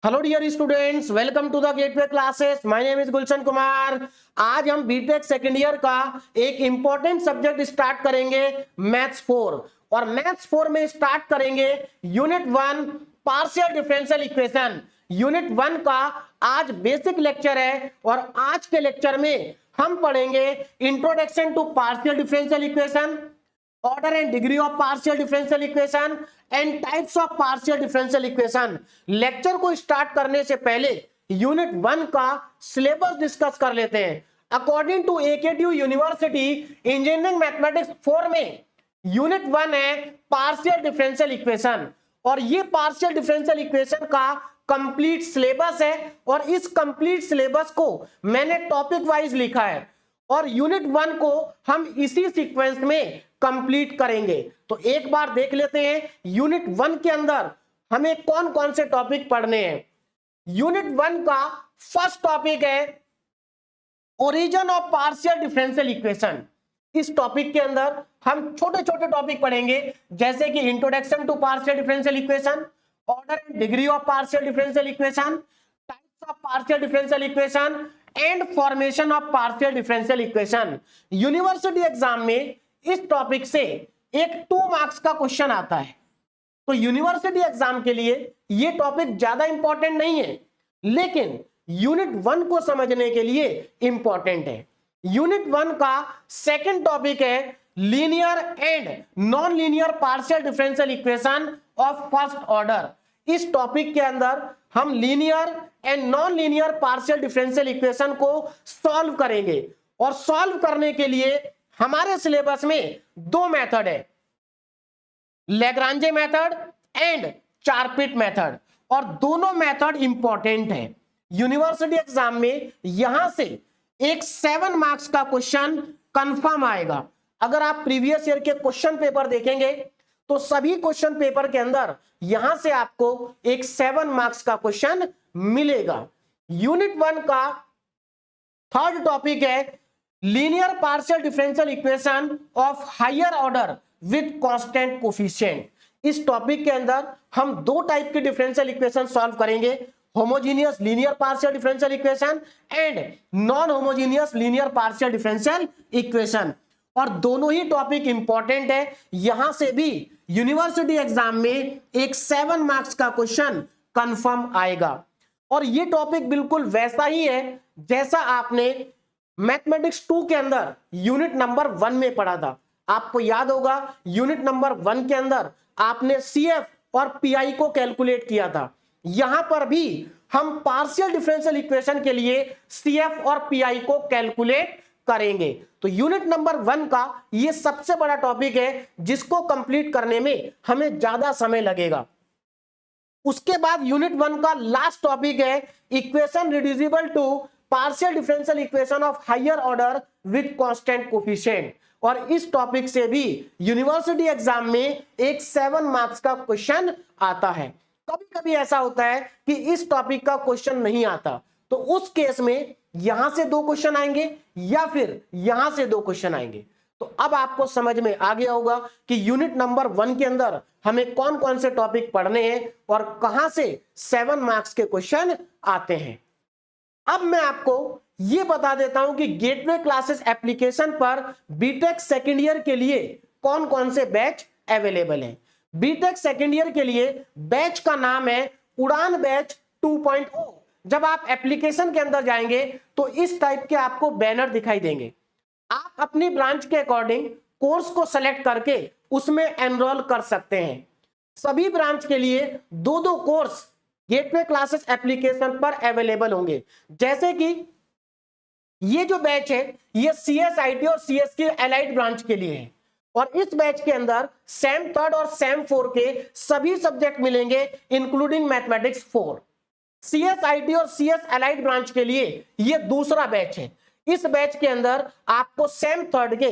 Hello dear students, welcome to the Gateway classes. My name is Gulshan Kumar. आज हम BTech second year का एक important subject start करेंगे, maths 4। और मैथ्स 4 में स्टार्ट करेंगे unit 1 partial differential equation. Unit 1 का आज बेसिक लेक्चर है और आज के लेक्चर में हम पढ़ेंगे introduction to partial differential equation, order and degree of partial differential equation and types of partial differential equation। Lecture को स्टार्ट करने से पहले यूनिट 1 का सिलेबस डिस्कस कर लेते हैं। According to AKTU university engineering mathematics 4 में यूनिट 1 है पार्शियल डिफरेंशियल इक्वेशन, और ये पार्शियल डिफरेंशियल इक्वेशन का कंप्लीट सिलेबस है। और इस कंप्लीट सिलेबस को मैंने टॉपिक वाइज लिखा है और यूनिट 1 को हम इसी सीक्वेंस में कंप्लीट करेंगे। तो एक बार देख लेते हैं यूनिट 1 के अंदर हमें कौन कौन से टॉपिक पढ़ने हैं। यूनिट 1 का फर्स्ट टॉपिक है origin of partial differential equation. इस टॉपिक के अंदर हम छोटे छोटे टॉपिक पढ़ेंगे, जैसे कि introduction to partial differential equation, order and degree of partial differential equation, types of partial differential equation and formation of partial differential equation. University exam में इस टॉपिक से एक 2 मार्क्स का क्वेश्चन आता है, तो यूनिवर्सिटी एग्जाम के लिए यह टॉपिक ज्यादा इंपॉर्टेंट नहीं है, लेकिन यूनिट 1 को समझने के लिए इंपॉर्टेंट है। यूनिट 1 का सेकंड टॉपिक है linear and non linear partial differential equation of first order. इस टॉपिक के अंदर हम linear and non linear partial differential equation को सॉल्व करेंगे, और सॉल्व करने के लिए हमारे सिलेबस में 2 मेथड है, लैग्रांजे मेथड एंड चारपिट मेथड, और दोनों मेथड इंपॉर्टेंट है। यूनिवर्सिटी एग्जाम में यहां से एक 7 मार्क्स का क्वेश्चन कंफर्म आएगा। अगर आप प्रीवियस ईयर के क्वेश्चन पेपर देखेंगे तो सभी क्वेश्चन पेपर के अंदर यहां से आपको एक 7 मार्क्स का क्वेश्चन मिलेगा। यूनिट 1 का थर्ड टॉपिक है linear partial differential equation of higher order with constant coefficient. इस टॉपिक के अंदर हम 2 टाइप के डिफरेंशियल इक्वेशन सॉल्व करेंगे, homogeneous linear partial differential equation and non homogeneous linear partial differential equation. और दोनों ही टॉपिक इंपॉर्टेंट है। यहां से भी यूनिवर्सिटी एग्जाम में एक 7 मार्क्स का क्वेश्चन कंफर्म आएगा, और ये टॉपिक बिल्कुल वैसा ही है जैसा आपने मैथमेटिक्स 2 के अंदर यूनिट नंबर 1 में पढ़ा था। आपको याद होगा यूनिट नंबर 1 के अंदर आपने सीएफ और पीआई को कैलकुलेट किया था। यहां पर भी हम पार्शियल डिफरेंशियल इक्वेशन के लिए सीएफ और पीआई को कैलकुलेट करेंगे। तो यूनिट नंबर 1 का यह सबसे बड़ा टॉपिक है जिसको कंप्लीट करने में हमें ज्यादा समय लगेगा। उसके बाद यूनिट 1 का लास्ट टॉपिक है equation reducible to partial differential equation of higher order with constant coefficient, और इस टॉपिक से भी यूनिवर्सिटी एग्जाम में एक 7 मार्क्स का क्वेश्चन आता है। कभी कभी ऐसा होता है कि इस टॉपिक का क्वेश्चन नहीं आता, तो उस केस में यहां से 2 क्वेश्चन आएंगे या फिर यहां से 2 क्वेश्चन आएंगे। तो अब आपको समझ में आ गया होगा कि यूनिट नंबर 1 के अंदर हमें कौन कौन से टॉपिक पढ़ने हैं और कहां से 7 मार्क्स के क्वेश्चन आते हैं। अब मैं आपको यह बता देता हूं कि गेटवे क्लासेस एप्लीकेशन पर बीटेक सेकेंड ईयर के लिए कौन कौन से बैच अवेलेबल हैं। बीटेक सेकेंड ईयर के लिए बैच का नाम है उड़ान बैच 2.0। जब आप एप्लीकेशन के अंदर जाएंगे तो इस टाइप के आपको बैनर दिखाई देंगे। आप अपनी ब्रांच के अकॉर्डिंग कोर्स को सेलेक्ट करके उसमें एनरोल कर सकते हैं। सभी ब्रांच के लिए 2-2 कोर्स गेटवे क्लासेस एप्लीकेशन पर अवेलेबल होंगे। जैसे कि ये जो बैच है ये सीएसआईटी और सीएस की एलाइड ब्रांच के लिए है, और इस बैच के अंदर सेम 3 और सेम 4 के सभी सब्जेक्ट मिलेंगे इंक्लूडिंग मैथमेटिक्स 4। सीएसआईटी और सीएस एलाइड ब्रांच के लिए ये दूसरा बैच है। इस बैच के अंदर आपको सेम 3 के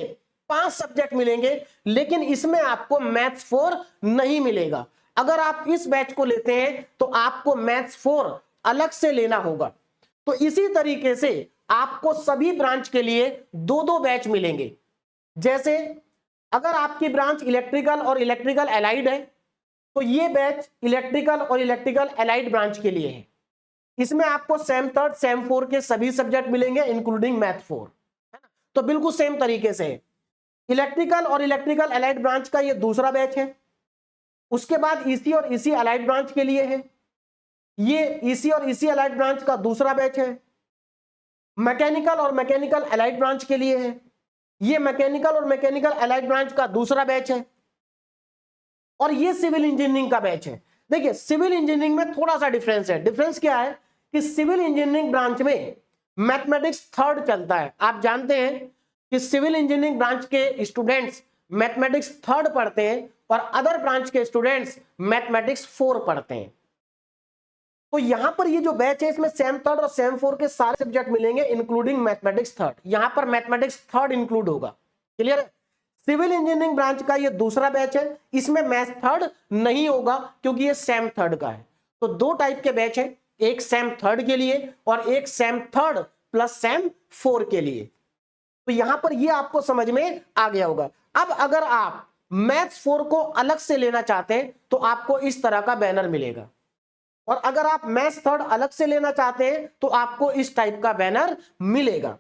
5 सब्जेक्ट मिलेंगे, लेकिन इसमें आपको मैथ्स 4 नहीं मिलेगा। अगर आप इस बैच को लेते हैं तो आपको मैथ्स 4 अलग से लेना होगा। तो इसी तरीके से आपको सभी ब्रांच के लिए 2-2 बैच मिलेंगे। जैसे अगर आपकी ब्रांच इलेक्ट्रिकल और इलेक्ट्रिकल एलाइड है तो ये बैच इलेक्ट्रिकल और इलेक्ट्रिकल एलाइड ब्रांच के लिए है। इसमें आपको सेम थर्ड सेम फोर्थ के सभी सब्जेक्ट मिलेंगे इंक्लूडिंग मैथ 4, है ना। तो बिल्कुल सेम तरीके से इलेक्ट्रिकल और इलेक्ट्रिकल अलाइड ब्रांच का ये दूसरा बैच है। उसके बाद ईसी और ईसी अलाइड ब्रांच के लिए है, ये ईसी और ईसी अलाइड ब्रांच का दूसरा बैच है। मैकेनिकल और मैकेनिकल अलाइड ब्रांच के लिए है, ये मैकेनिकल और मैकेनिकल अलाइड ब्रांच का दूसरा बैच है। और ये सिविल इंजीनियरिंग का बैच है। देखिए सिविल इंजीनियरिंग में थोड़ा सा डिफरेंस है। डिफरेंस क्या है कि सिविल इंजीनियरिंग ब्रांच में मैथमेटिक्स थर्ड चलता है। आप जानते हैं कि सिविल इंजीनियरिंग ब्रांच के स्टूडेंट्स मैथमेटिक्स थर्ड पढ़ते हैं और अदर ब्रांच के स्टूडेंट्स मैथमेटिक्स 4 पढ़ते हैं। तो यहां पर ये जो बैच है इसमें सेम थर्ड और सेम 4 के सारे सब्जेक्ट मिलेंगे इंक्लूडिंग मैथमेटिक्स थर्ड। यहां पर मैथमेटिक्स थर्ड इंक्लूड होगा। क्लियर है। सिविल इंजीनियरिंग ब्रांच का ये दूसरा बैच है, इसमें मैथ थर्ड नहीं होगा क्योंकि ये सेम थर्ड का है। तो दो टाइप के बैच है, एक सेम थर्ड के लिए और एक सेम थर्ड प्लस सेम 4 के लिए। तो यहां पर ये आपको समझ में आ गया होगा। अब अगर आप मैथ्स 4 को अलग से लेना चाहते हैं तो आपको इस तरह का बैनर मिलेगा, और अगर आप मैथ्स थर्ड अलग से लेना चाहते हैं तो आपको इस टाइप का बैनर मिलेगा।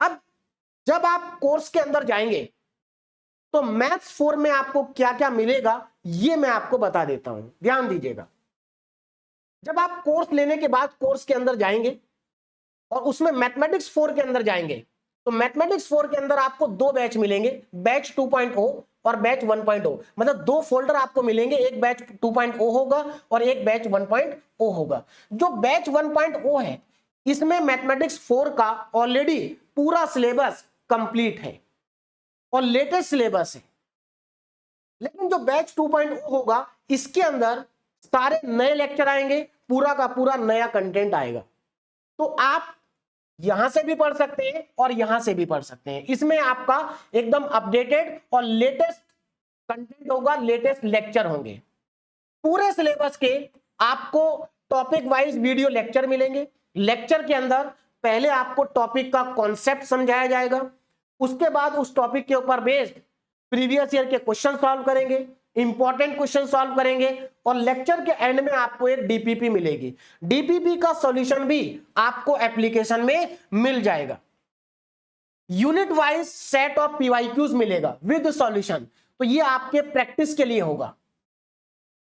अब जब आप कोर्स के अंदर जाएंगे तो मैथ्स 4 में आपको क्या क्या मिलेगा ये मैं आपको बता देता हूं, ध्यान दीजिएगा। जब आप कोर्स लेने के बाद कोर्स के अंदर जाएंगे और उसमें मैथमेटिक्स 4 के अंदर जाएंगे तो मैथमेटिक्स 4 के अंदर आपको दो बैच मिलेंगे, बैच 2.0 और बैच 1.0। मतलब दो फोल्डर आपको मिलेंगे, एक बैच 2.0 होगा और एक बैच 1.0 होगा। जो बैच 1.0 है इसमें मैथमेटिक्स 4 का ऑलरेडी पूरा सिलेबस कंप्लीट है और लेटेस्ट सिलेबस है। लेकिन जो बैच 2.0 होगा इसके अंदर सारे नए लेक्चर आएंगे, पूरा का पूरा नया कंटेंट आएगा। तो आप यहां से भी पढ़ सकते हैं और यहां से भी पढ़ सकते हैं। इसमें आपका एकदम अपडेटेड और लेटेस्ट कंटेंट होगा, लेटेस्ट लेक्चर होंगे। पूरे सिलेबस के आपको टॉपिक वाइज वीडियो लेक्चर मिलेंगे। लेक्चर के अंदर पहले आपको टॉपिक का कॉन्सेप्ट समझाया जाएगा, उसके बाद उस टॉपिक के ऊपर बेस्ड प्रीवियस ईयर के क्वेश्चन सॉल्व करेंगे, इंपॉर्टेंट क्वेश्चन सॉल्व करेंगे और लेक्चर के एंड में आपको एक डीपीपी मिलेगी। डीपीपी का सॉल्यूशन भी आपको एप्लीकेशन में मिल जाएगा। Unit wise set of PYQs मिलेगा विद सॉल्यूशन। तो ये आपके प्रैक्टिस के लिए होगा।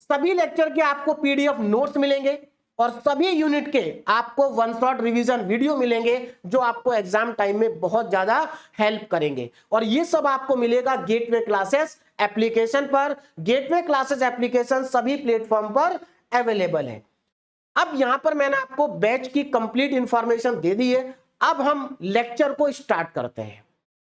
सभी लेक्चर के आपको पीडीएफ नोट्स मिलेंगे और सभी यूनिट के आपको वन शॉट रिवीजन वीडियो मिलेंगे जो आपको एग्जाम टाइम में बहुत ज्यादा हेल्प करेंगे। और ये सब आपको मिलेगा गेटवे क्लासेस एप्लीकेशन पर। गेटवे क्लासेस एप्लीकेशन सभी प्लेटफॉर्म पर अवेलेबल है। अब यहां पर मैंने आपको बैच की कंप्लीट इंफॉर्मेशन दे दी है। अब हम लेक्चर को स्टार्ट करते हैं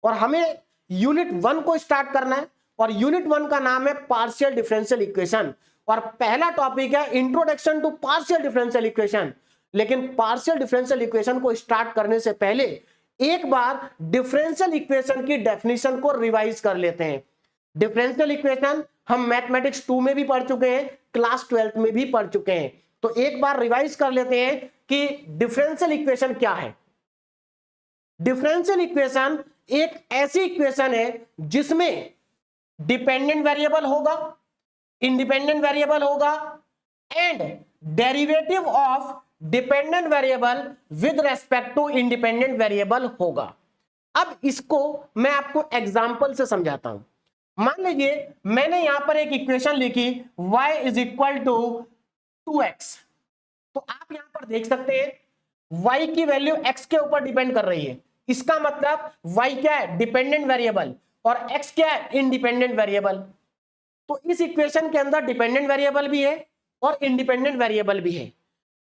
और हमें यूनिट 1 को स्टार्ट करना है और यूनिट 1 का नाम है पार्शियल डिफरेंशियल इक्वेशन और पहला टॉपिक है introduction to partial differential equation. लेकिन पार्शियल डिफरेंशियल इक्वेशन को स्टार्ट करने से पहले एक बार डिफरेंशियल इक्वेशन की डेफिनेशन को रिवाइज कर लेते हैं। डिफरेंशियल इक्वेशन हम मैथमेटिक्स 2 में भी पढ़ चुके हैं, क्लास 12th में भी पढ़ चुके हैं। तो एक बार रिवाइज कर लेते हैं कि डिफरेंशियल इक्वेशन क्या है। डिफरेंशियल इक्वेशन एक ऐसी इक्वेशन है जिसमें डिपेंडेंट वेरिएबल होगा, इंडिपेंडेंट वेरिएबल होगा and derivative of dependent variable with respect to independent variable होगा। अब इसको मैं आपको एग्जांपल से समझाता हूं। मान लीजिए मैंने यहां पर एक इक्वेशन लिखी y is equal to 2x। तो आप यहां पर देख सकते हैं y की वैल्यू x के ऊपर डिपेंड कर रही है। इसका मतलब y क्या है, डिपेंडेंट वेरिएबल, और x क्या है, इंडिपेंडेंट वेरिएबल। तो इस इक्वेशन के अंदर डिपेंडेंट वेरिएबल भी है और इंडिपेंडेंट वेरिएबल भी है।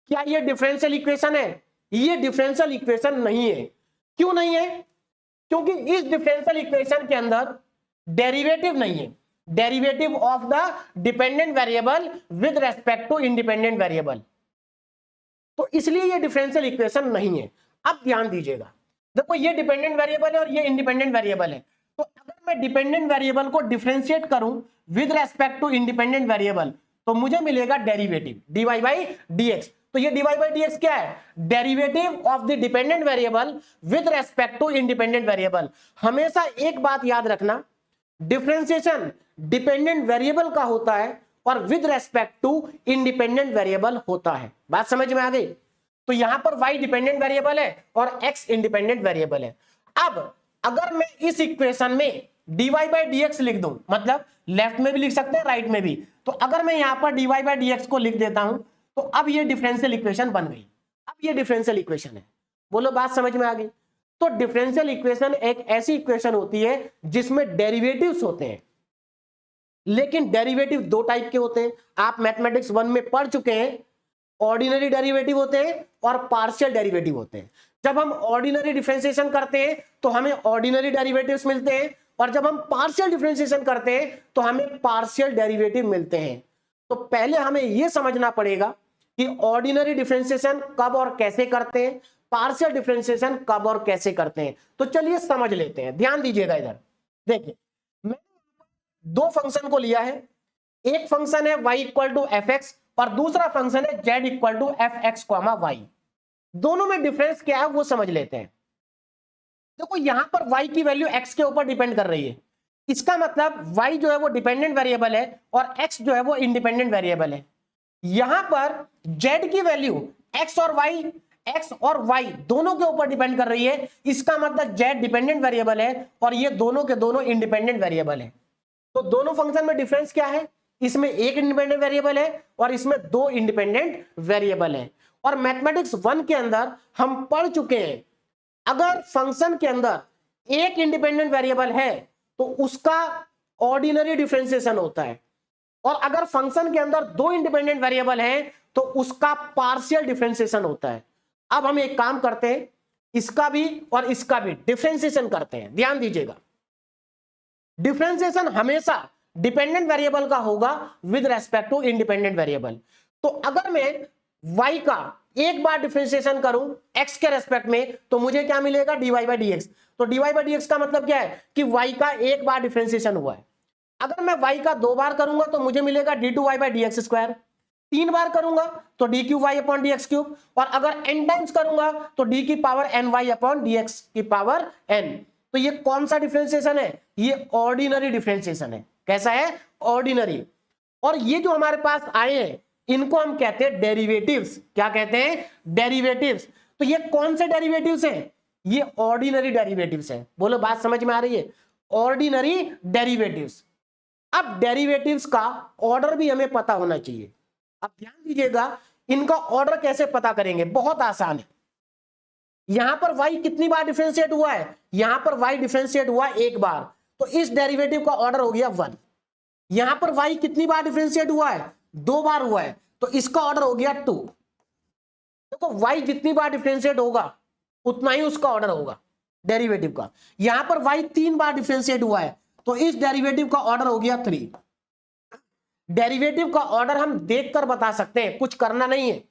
क्या ये डिफरेंशियल इक्वेशन है? ये डिफरेंशियल इक्वेशन नहीं है। क्यों नहीं है? क्योंकि इस डिफरेंशियल इक्वेशन के अंदर डेरिवेटिव नहीं है, derivative of the dependent variable with respect to independent variable. तो इसलिए ये डिफरेंशियल इक्वेशन नहीं है। अब ध्यान दीजिएगा, देखो ये डिपेंडेंट वेरिएबल है और ये इंडिपेंडेंट वेरिएबल है। तो अगर मैं डिपेंडेंट वेरिएबल को डिफरेंशिएट करूं with respect to independent variable तो मुझे मिलेगा डेरिवेटिव dy बाई dx। तो ये dy बाई dx क्या है, derivative of the dependent variable with respect to independent variable. हमेशा एक बात याद रखना, डिफरेंशिएशन डिपेंडेंट वेरिएबल का होता है और with respect to independent variable होता है। बात समझ में आ गई? तो यहां पर y डिपेंडेंट वेरिएबल है और x इंडिपेंडेंट वेरिएबल है। अब अगर मैं इस इक्वेशन में dy बाई dx लिख दूं, मतलब लेफ्ट में भी लिख सकते हैं राइट में भी, तो अगर मैं यहां पर dy बाई dx को लिख देता हूं तो अब ये डिफरेंशियल इक्वेशन बन गई। अब ये डिफरेंशियल इक्वेशन है। बोलो बात समझ में आ गई? तो डिफरेंशियल इक्वेशन एक ऐसी इक्वेशन होती है जिसमें डेरिवेटिव्स होते हैं, लेकिन डेरिवेटिव दो टाइप के होते हैं। आप मैथमेटिक्स 1 में पढ़ चुके हैं, ऑर्डिनरी डेरिवेटिव होते हैं और पार्शियल डेरिवेटिव होते हैं। जब हम ऑर्डिनरी डिफरेंशिएशन करते हैं तो हमें ऑर्डिनरी डेरिवेटिव्स मिलते हैं, और जब हम पार्शियल डिफरेंशिएशन करते हैं तो हमें पार्शियल डेरिवेटिव मिलते हैं। तो पहले हमें यह समझना पड़ेगा कि ऑर्डिनरी डिफरेंशिएशन कब और कैसे करते हैं, पार्शियल डिफरेंशिएशन कब और कैसे करते हैं। तो चलिए समझ लेते हैं, ध्यान दीजिएगा। इधर देखिए, मैंने दो फंक्शन को लिया है। एक फंक्शन है y equal to f x और दूसरा फंक्शन है z equal to f x comma y. दोनों में डिफरेंस क्या है वो समझ लेते हैं। देखो यहां पर y की वैल्यू x के ऊपर डिपेंड कर रही है, इसका मतलब y जो है वो डिपेंडेंट वेरिएबल है और x जो है वो इंडिपेंडेंट वेरिएबल है। यहां पर z की वैल्यू x और y दोनों के ऊपर डिपेंड कर रही है, इसका मतलब z डिपेंडेंट वेरिएबल है और ये दोनों के दोनों इंडिपेंडेंट वेरिएबल है। तो दोनों फंक्शन में डिफरेंस क्या है? इसमें एक इंडिपेंडेंट वेरिएबल है और इसमें दो इंडिपेंडेंट वेरिएबल है। और मैथमेटिक्स 1 के अंदर हम पढ़ चुके हैं, अगर फंक्शन के अंदर एक इंडिपेंडेंट वेरिएबल है तो उसका ऑर्डिनरी डिफरेंशिएशन होता है, और अगर फंक्शन के अंदर दो इंडिपेंडेंट वेरिएबल हैं तो उसका पार्शियल डिफरेंशिएशन होता है। अब हम एक काम करते हैं, इसका भी और इसका भी डिफरेंशिएशन करते हैं। ध्यान दीजिएगा, डिफरेंशिएशन हमेशा डिपेंडेंट वेरिएबल का होगा with respect to independent variable. तो अगर मैं y का एक बार डिफरेंशिएशन करूं x के रेस्पेक्ट में तो मुझे क्या मिलेगा? dy by dx। तो dy बाई dx का मतलब क्या है कि y का एक बार डिफरेंशिएशन हुआ है। अगर मैं y का दो बार करूंगा तो मुझे मिलेगा d2y बाई dx स्क्वायर। तीन बार करूंगा तो d cube y upon dx cube, और अगर n टाइम्स करूंगा तो d की पावर ny अपॉन dx की पावर n। तो ये कौन सा डिफरेंशिएशन है? ये ऑर्डिनरी डिफरेंशिएशन है। कैसा है? ऑर्डिनरी। और ये जो हमारे पास आए हैं इनको हम कहते हैं डेरिवेटिव्स। क्या कहते हैं? डेरिवेटिव्स। तो ये कौन से डेरिवेटिव्स हैं? ये ऑर्डिनरी डेरिवेटिव्स हैं। बोलो बात समझ में आ रही है? Ordinary derivatives. अब डेरिवेटिव्स का ऑर्डर भी हमें पता होना चाहिए। अब ध्यान दीजिएगा, इनका ऑर्डर कैसे पता करेंगे? बहुत आसान है। यहां पर y कितनी बार डिफरेंशिएट हुआ है? यहां पर y डिफरेंशिएट हुआ एक बार, तो इस डेरिवेटिव का ऑर्डर हो गया 1। यहां पर y कितनी बार डिफरेंशिएट हुआ है? दो बार हुआ है, तो इसका ऑर्डर हो गया 2। देखो y जितनी बार डिफरेंशिएट होगा उतना ही उसका ऑर्डर होगा डेरिवेटिव का। यहां पर y 3 बार डिफरेंशिएट हुआ है तो इस डेरिवेटिव का ऑर्डर हो गया 3। डेरिवेटिव का ऑर्डर हम देखकर बता सकते हैं, कुछ करना नहीं है।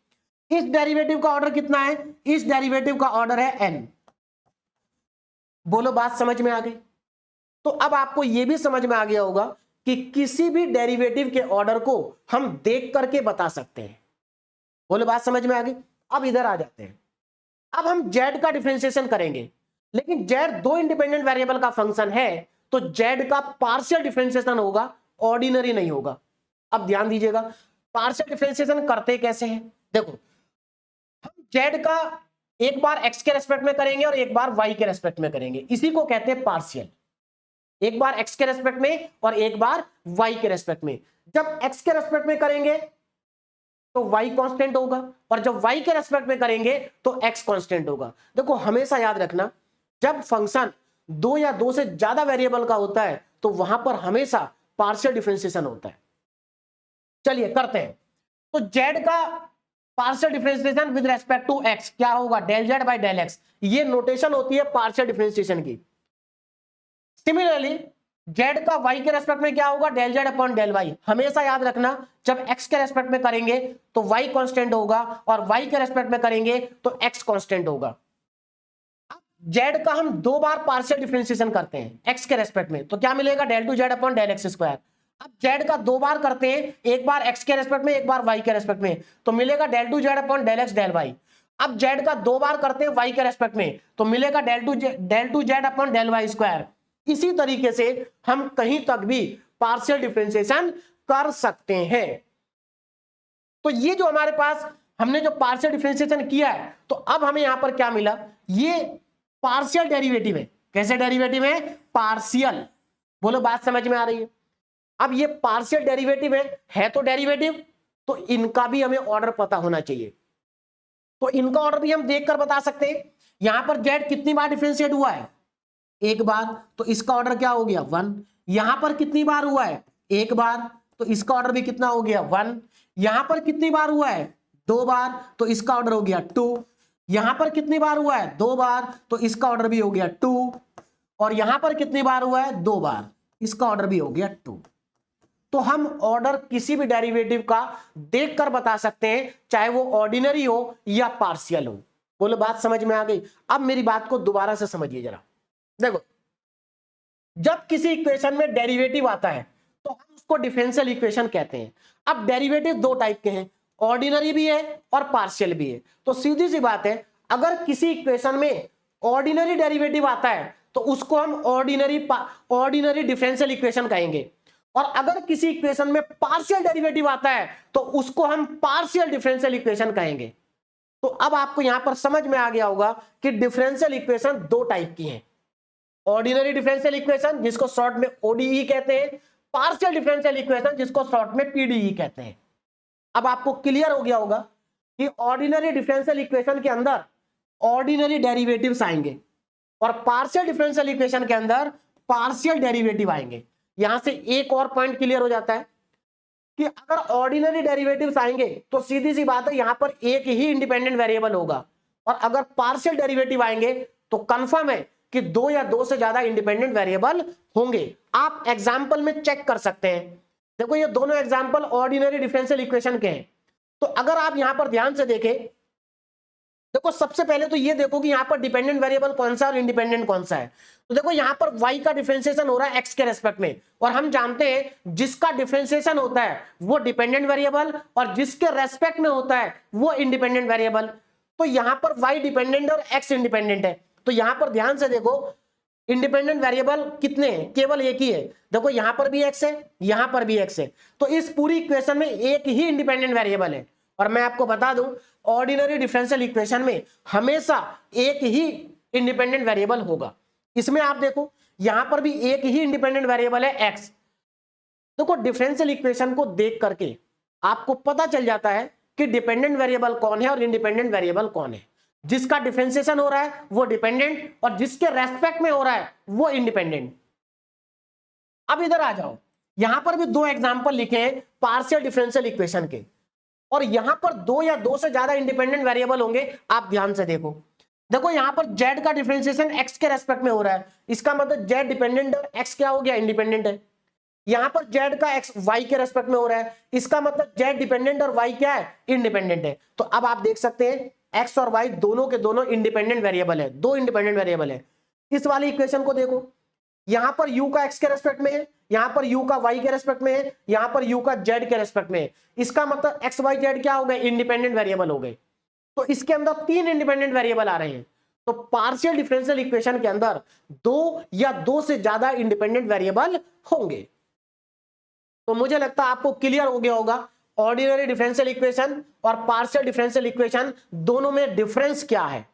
इस डेरिवेटिव का ऑर्डर कितना है? इस डेरिवेटिव का ऑर्डर है n। बोलो बात समझ में आ गई? तो अब आपको यह भी समझ में आ गया होगा कि किसी भी डेरिवेटिव के ऑर्डर को हम देख करके बता सकते हैं। बोलो बात समझ में आ गई? अब इधर आ जाते हैं। अब हम z का डिफरेंशिएशन करेंगे, लेकिन z दो इंडिपेंडेंट वेरिएबल का फंक्शन है तो z का पार्शियल डिफरेंशिएशन होगा, ऑर्डिनरी नहीं होगा। अब ध्यान दीजिएगा, पार्शियल डिफरेंशिएशन करते कैसे हैं? देखो, हम z का एक बार x के रेस्पेक्ट में करेंगे और एक बार y के रेस्पेक्ट में करेंगे, इसी को कहते हैं पार्शियल। एक बार x के रेस्पेक्ट में और एक बार y के रेस्पेक्ट में। जब x के रेस्पेक्ट में करेंगे तो y कांस्टेंट होगा, और जब y के रेस्पेक्ट में करेंगे तो x कांस्टेंट होगा। देखो हमेशा याद रखना, जब फंक्शन दो या दो से ज्यादा वेरिएबल का होता है तो वहां पर हमेशा पार्शियल डिफरेंशिएशन होता है। चलिए करते हैं। तो z का partial differentiation with respect to x क्या होगा? Del z by del x। ये नोटेशन होती है पार्शियल डिफरेंशिएशन की। सिमिलरली z का y के रेस्पेक्ट में क्या होगा? Del z upon del y। हमेशा याद रखना, जब x के रेस्पेक्ट में करेंगे तो y कांस्टेंट होगा और y के रेस्पेक्ट में करेंगे तो x कांस्टेंट होगा। z का हम दो बार पार्शियल डिफरेंशिएशन करते हैं x के रेस्पेक्ट में, तो क्या मिलेगा? Del two z upon del x square. अब z का दो बार करते हैं, एक बार x के रेस्पेक्ट में एक बार y के रेस्पेक्ट में, तो मिलेगा del two z upon del x del y। अब z का दो बार करते हैं y के रेस्पेक्ट में तो मिलेगा del two z upon del y square. इसी तरीके से हम कहीं तक भी पार्शियल डिफरेंशिएशन कर सकते हैं। तो ये जो हमारे पास हमने जो पार्शियल डिफरेंशिएशन किया है तो अब हमें यहां पर क्या मिला, ये पार्शियल डेरिवेटिव है। कैसे डेरिवेटिव है, पार्शियल। बोलो बात समझ में आ रही है। अब ये पार्शियल डेरिवेटिव है तो डेरिवेटिव, तो इनका भी हमें ऑर्डर पता होना चाहिए। तो इनका ऑर्डर भी हम देखकर बता सकते हैं। यहां पर z कितनी बार डिफरेंशिएट हुआ है, एक बार, तो इसका ऑर्डर क्या हो गया 1। यहां पर कितनी बार हुआ है, एक बार, तो इसका ऑर्डर भी कितना हो गया 1। यहां पर कितनी बार हुआ है, 2 बार, तो इसका ऑर्डर हो गया 2। यहां पर कितनी बार हुआ है, 2 बार, तो इसका ऑर्डर भी हो गया 2। और यहां पर कितनी बार हुआ है, 2 बार, इसका ऑर्डर भी हो गया 2। तो हम ऑर्डर किसी भी डेरिवेटिव का देखकर बता सकते हैं, चाहे वो ऑर्डिनरी हो या पार्शियल हो। बोलो बात समझ में आ गई। अब मेरी बात को दोबारा से समझिए जरा। देखो, जब किसी इक्वेशन में डेरिवेटिव आता है तो हम उसको डिफरेंशियल इक्वेशन कहते हैं। अब डेरिवेटिव दो टाइप के हैं, ऑर्डिनरी भी है और पार्शियल भी है। तो सीधी सी बात है, अगर किसी इक्वेशन में ऑर्डिनरी डेरिवेटिव आता है तो उसको हम ऑर्डिनरी डिफरेंशियल इक्वेशन कहेंगे, और अगर किसी इक्वेशन में पार्शियल डेरिवेटिव आता है तो उसको हम पार्शियल डिफरेंशियल इक्वेशन कहेंगे। तो अब आपको यहां पर समझ में आ गया होगा कि डिफरेंशियल इक्वेशन दो टाइप की हैं, ऑर्डिनरी डिफरेंशियल इक्वेशन जिसको शॉर्ट में ओडीई कहते हैं, पार्शियल डिफरेंशियल इक्वेशन जिसको शॉर्ट में पीडीई कहते हैं। अब आपको क्लियर हो गया होगा कि ऑर्डिनरी डिफरेंशियल इक्वेशन के अंदर ऑर्डिनरी डेरिवेटिव्स आएंगे और पार्शियल डिफरेंशियल इक्वेशन के अंदर पार्शियल डेरिवेटिव आएंगे। यहां से एक और पॉइंट क्लियर हो जाता है कि अगर ऑर्डिनरी डेरिवेटिव्स आएंगे तो सीधी सी बात है, यहां पर एक ही इंडिपेंडेंट वेरिएबल होगा, और अगर पार्शियल डेरिवेटिव आएंगे तो कंफर्म है कि दो या दो से ज्यादा इंडिपेंडेंट वेरिएबल होंगे। आप एग्जाम्पल में चेक कर सकते हैं। देखो, ये दोनों एग्जाम्पल ऑर्डिनरी डिफरेंशियल इक्वेशन के हैं। तो अगर आप यहां पर ध्यान से देखें, देखो सबसे पहले तो ये देखो कि यहां पर डिपेंडेंट वेरिएबल कौन सा और इंडिपेंडेंट कौन सा है। तो देखो यहां पर y का डिफरेंशिएशन हो रहा है x के रेस्पेक्ट में, और हम जानते हैं जिसका डिफरेंशिएशन होता है वो डिपेंडेंट वेरिएबल और जिसके रेस्पेक्ट में होता है वो इंडिपेंडेंट वेरिएबल। तो यहां पर y डिपेंडेंट और x इंडिपेंडेंट है। तो यहां पर ध्यान से देखो, इंडिपेंडेंट वेरिएबल कितने हैं, केवल एक ही है। देखो यहां पर भी x है, यहां पर भी x है। तो इस पूरी इक्वेशन में एक ही इंडिपेंडेंट वेरिएबल है। और मैं आपको बता दूं, ऑर्डिनरी डिफरेंशियल इक्वेशन में हमेशा एक ही इंडिपेंडेंट वेरिएबल होगा। इसमें आप देखो यहां पर भी एक ही इंडिपेंडेंट वेरिएबल है x। देखो डिफरेंशियल इक्वेशन को देख करके आपको पता चल जाता है कि डिपेंडेंट वेरिएबल कौन है और इंडिपेंडेंट वेरिएबल कौन है। जिसका डिफरेंशिएशन हो रहा है वो डिपेंडेंट, और जिसके रेस्पेक्ट में हो रहा है वो इंडिपेंडेंट। अब इधर आ जाओ, यहां पर भी दो एग्जांपल लिखे हैं पार्शियल डिफरेंशियल इक्वेशन के, और यहां पर दो या दो से ज्यादा इंडिपेंडेंट वेरिएबल होंगे। आप ध्यान से देखो, देखो यहां पर z का डिफरेंशिएशन x के रेस्पेक्ट में हो रहा है, इसका मतलब z डिपेंडेंट और x क्या हो गया, इंडिपेंडेंट है। यहां पर z का x y के रेस्पेक्ट में हो रहा है, इसका मतलब z डिपेंडेंट और y क्या है, इंडिपेंडेंट है। तो अब आप देख सकते हैं x और y दोनों के दोनों इंडिपेंडेंट वेरिएबल है, दो इंडिपेंडेंट वेरिएबल है। इस वाली इक्वेशन को देखो, यहां पर u का x के रेस्पेक्ट में है, यहां पर u का y के रेस्पेक्ट में है, यहां पर u का z के रेस्पेक्ट में है। इसका मतलब x y z क्या हो गए, इंडिपेंडेंट वेरिएबल हो गए। तो इसके अंदर तीन इंडिपेंडेंट वेरिएबल आ रहे हैं। तो पार्शियल डिफरेंशियल इक्वेशन के अंदर दो या दो से ज्यादा इंडिपेंडेंट वेरिएबल होंगे। तो मुझे लगता है आपको क्लियर हो गया होगा ऑर्डिनरी डिफरेंशियल इक्वेशन और पार्शियल डिफरेंशियल इक्वेशन दोनों में डिफरेंस क्या है।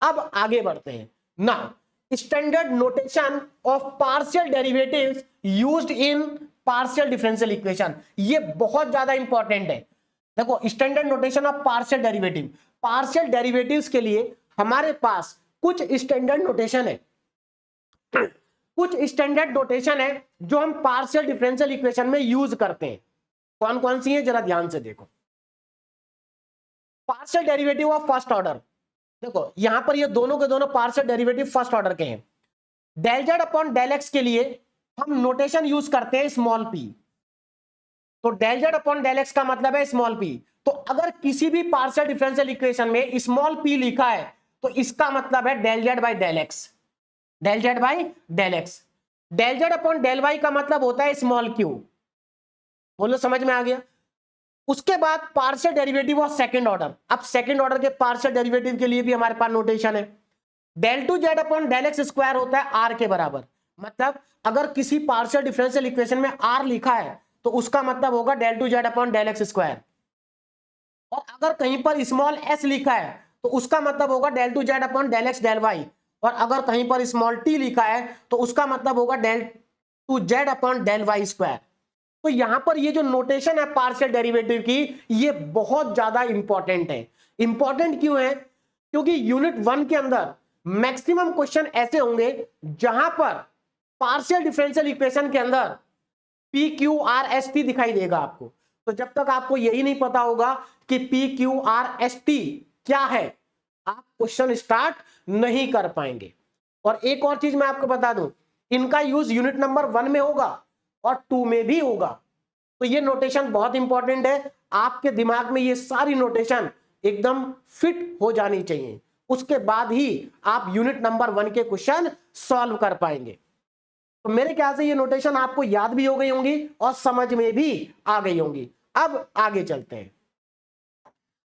अब आगे बढ़ते हैं ना, standard notation of partial derivatives used in partial differential equation, ये बहुत ज्यादा इंपॉर्टेंट है। देखो standard notation of partial derivative, partial derivatives के लिए हमारे पास कुछ स्टैंडर्ड नोटेशन है, कुछ स्टैंडर्ड नोटेशन है जो हम पार्शियल डिफरेंशियल इक्वेशन में यूज करते हैं। कौन कौन सी है जरा ध्यान से देखो। Partial derivative of first order, देखो यहां पर ये दोनों के दोनों पार्शियल डेरिवेटिव फर्स्ट ऑर्डर के हैं। Del z upon del x के लिए हम नोटेशन यूज करते हैं स्मॉल पी। तो del z upon del x का मतलब है स्मॉल पी। तो अगर किसी भी पार्शियल डिफरेंशियल इक्वेशन में स्मॉल पी लिखा है तो इसका मतलब है del z by del x, del z by del x. Del z upon del y का मतलब होता है स्मॉल क्यू। बोलो समझ में आ गया। उसके बाद partial derivative of second order. अब सेकंड ऑर्डर के पार्शियल डेरिवेटिव के लिए भी हमारे पास नोटेशन है, del two z upon del x square होता है आर के बराबर। मतलब अगर किसी पार्शियल डिफरेंशियल इक्वेशन में आर लिखा है तो उसका मतलब होगा del two z upon del x square. और अगर कहीं पर स्मॉल s लिखा है तो उसका मतलब होगा del two z upon del x del y, और अगर कहीं पर स्मॉल t लिखा है तो उसका मतलब होगा del two z upon del y square. तो यहां पर ये जो नोटेशन है पार्शियल डेरिवेटिव की, ये बहुत ज्यादा इंपॉर्टेंट है। इंपॉर्टेंट क्यों है? क्योंकि यूनिट 1 के अंदर मैक्सिमम क्वेश्चन ऐसे होंगे जहां पर पार्शियल डिफरेंशियल इक्वेशन के अंदर P Q R S T दिखाई देगा आपको। तो जब तक आपको यही नहीं पता होगा कि P Q R S T क्या है, आप क्वेश्चन स्टार्ट नहीं कर पाएंगे। और एक और चीज मैं आपको बता दूं, इनका यूज यूनिट नंबर 1 में होगा और 2 में भी होगा। तो ये नोटेशन बहुत इंपॉर्टेंट है, आपके दिमाग में ये सारी नोटेशन एकदम फिट हो जानी चाहिए, उसके बाद ही आप यूनिट नंबर 1 के क्वेश्चन सॉल्व कर पाएंगे। तो मेरे ख्याल से ये नोटेशन आपको याद भी हो गई होंगी और समझ में भी आ गई होंगी। अब आगे चलते हैं।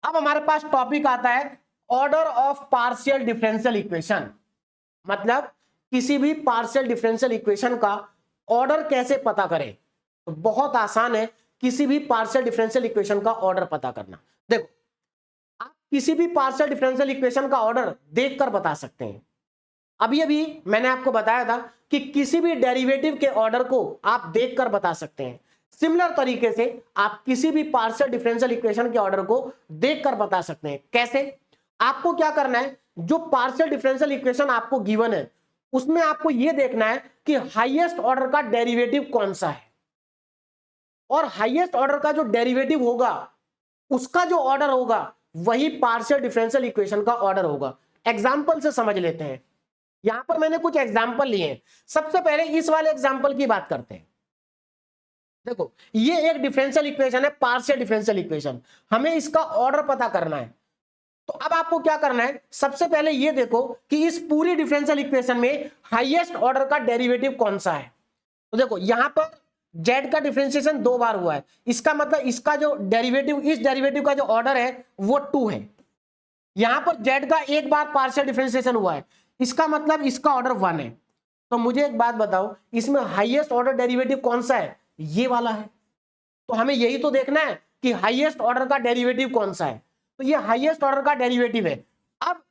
अब हमारे पास टॉपिक आता है order of partial differential equation, मतलब किसी भी पार्शियल डिफरेंशियल इक्वेशन का ऑर्डर कैसे पता करें। तो बहुत आसान है किसी भी पार्शियल डिफरेंशियल इक्वेशन का ऑर्डर पता करना। देखो, आप किसी भी पार्शियल डिफरेंशियल इक्वेशन का ऑर्डर देखकर बता सकते हैं। अभी अभी मैंने आपको बताया था कि किसी भी डेरिवेटिव के ऑर्डर को आप देखकर बता सकते हैं। सिमिलर तरीके से आप किसी भी पार्शियल डिफरेंशियल इक्वेशन के ऑर्डर को देखकर बता सकते हैं। कैसे? आपको क्या करना है, जो पार्शियल डिफरेंशियल इक्वेशन आपको गिवन है उसमें आपको यह देखना है कि हाईएस्ट ऑर्डर का डेरिवेटिव कौन सा है, और हाईएस्ट ऑर्डर का जो डेरिवेटिव होगा उसका जो ऑर्डर होगा वही पार्शियल डिफरेंशियल इक्वेशन का ऑर्डर होगा। एग्जांपल से समझ लेते हैं। यहां पर मैंने कुछ एग्जांपल लिए हैं। सबसे पहले इस वाले एग्जांपल की बात करते हैं। देखो, ये एक डिफरेंशियल इक्वेशन है, पार्शियल डिफरेंशियल इक्वेशन। हमें इसका ऑर्डर पता करना है। तो अब आपको क्या करना है, सबसे पहले ये देखो कि इस पूरी डिफरेंशियल इक्वेशन में हाईएस्ट ऑर्डर का डेरिवेटिव कौन सा है। तो देखो, यहां पर z का डिफरेंशिएशन 2 बार हुआ है, इसका मतलब इसका जो डेरिवेटिव, इस डेरिवेटिव का जो ऑर्डर है वो 2 है। यहां पर z का एक बार पार्शियल डिफरेंशिएशन हुआ है, इसका मतलब इसका ऑर्डर 1 है। तो मुझे एक बात बताओ, इसमें हाईएस्ट ऑर्डर डेरिवेटिव कौन सा है? ये वाला है। तो हमें यही तो देखना है कि हाईएस्ट ऑर्डर का डेरिवेटिव कौन सा है। तो ये हाईएस्ट ऑर्डर का डेरिवेटिव है। अब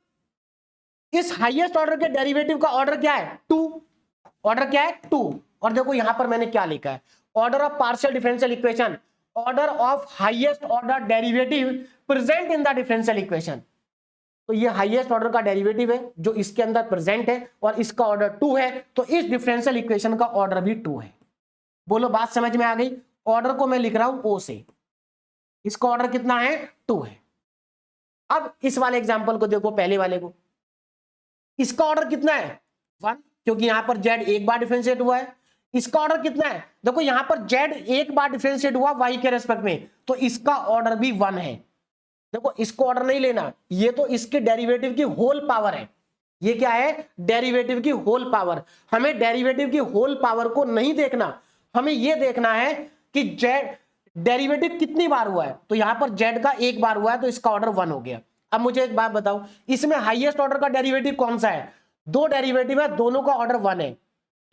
इस हाईएस्ट ऑर्डर के डेरिवेटिव का ऑर्डर क्या है? 2। ऑर्डर क्या है? 2। और देखो यहां पर मैंने क्या लिखा है, order of partial differential equation, order of highest order derivative present in the differential equation. तो ये हाईएस्ट ऑर्डर का डेरिवेटिव है जो इसके अंदर प्रेजेंट है और इसका ऑर्डर 2 है, तो इस डिफरेंशियल इक्वेशन का ऑर्डर भी 2 है। बोलो, बात समझ में आ गई? ऑर्डर को मैं लिख रहा हूं ओ से, इसका ऑर्डर कितना है? 2 है। अब इस वाले एग्जांपल को देखो, पहले वाले को, इसका ऑर्डर कितना है? 1, क्योंकि यहां पर z एक बार डिफरेंशिएट हुआ है। इसका ऑर्डर कितना है? देखो यहां पर z एक बार डिफरेंशिएट हुआ y के रेस्पेक्ट में, तो इसका ऑर्डर भी 1 है। देखो, इसको ऑर्डर नहीं लेना, ये तो इसके डेरिवेटिव की होल पावर है। ये क्या है? डेरिवेटिव की होल पावर। हमें डेरिवेटिव की होल पावर को नहीं देखना, हमें यह देखना है कि z डेरिवेटिव कितनी बार हुआ है। तो यहां पर z का एक बार हुआ है, तो इसका ऑर्डर 1 हो गया। अब मुझे एक बात बताओ, इसमें हाईएस्ट ऑर्डर का डेरिवेटिव कौन सा है? 2 डेरिवेटिव है, दोनों का ऑर्डर 1 है।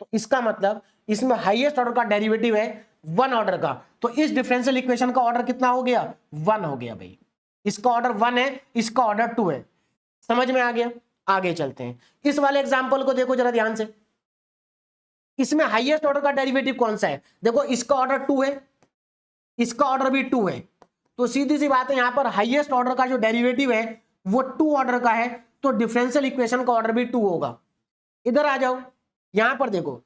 तो इसका मतलब इसमें हाईएस्ट ऑर्डर का डेरिवेटिव है 1 ऑर्डर का। तो इस डिफरेंशियल इक्वेशन का ऑर्डर कितना हो गया? 1 हो गया भाई। इसका ऑर्डर 1 है, इसका ऑर्डर 2 है। समझ में आ गया? आगे चलते हैं। इस वाले एग्जांपल को देखो जरा ध्यान से। इसमें हाईएस्ट ऑर्डर का डेरिवेटिव कौन सा है? देखो, इसका ऑर्डर 2 है, इसका ऑर्डर भी 2 है। तो सीधी सी बात है, यहां पर हाईएस्ट ऑर्डर का जो डेरिवेटिव है वो 2 ऑर्डर का है, तो डिफरेंशियल इक्वेशन का ऑर्डर भी 2 होगा। इधर आ जाओ, यहां पर देखो,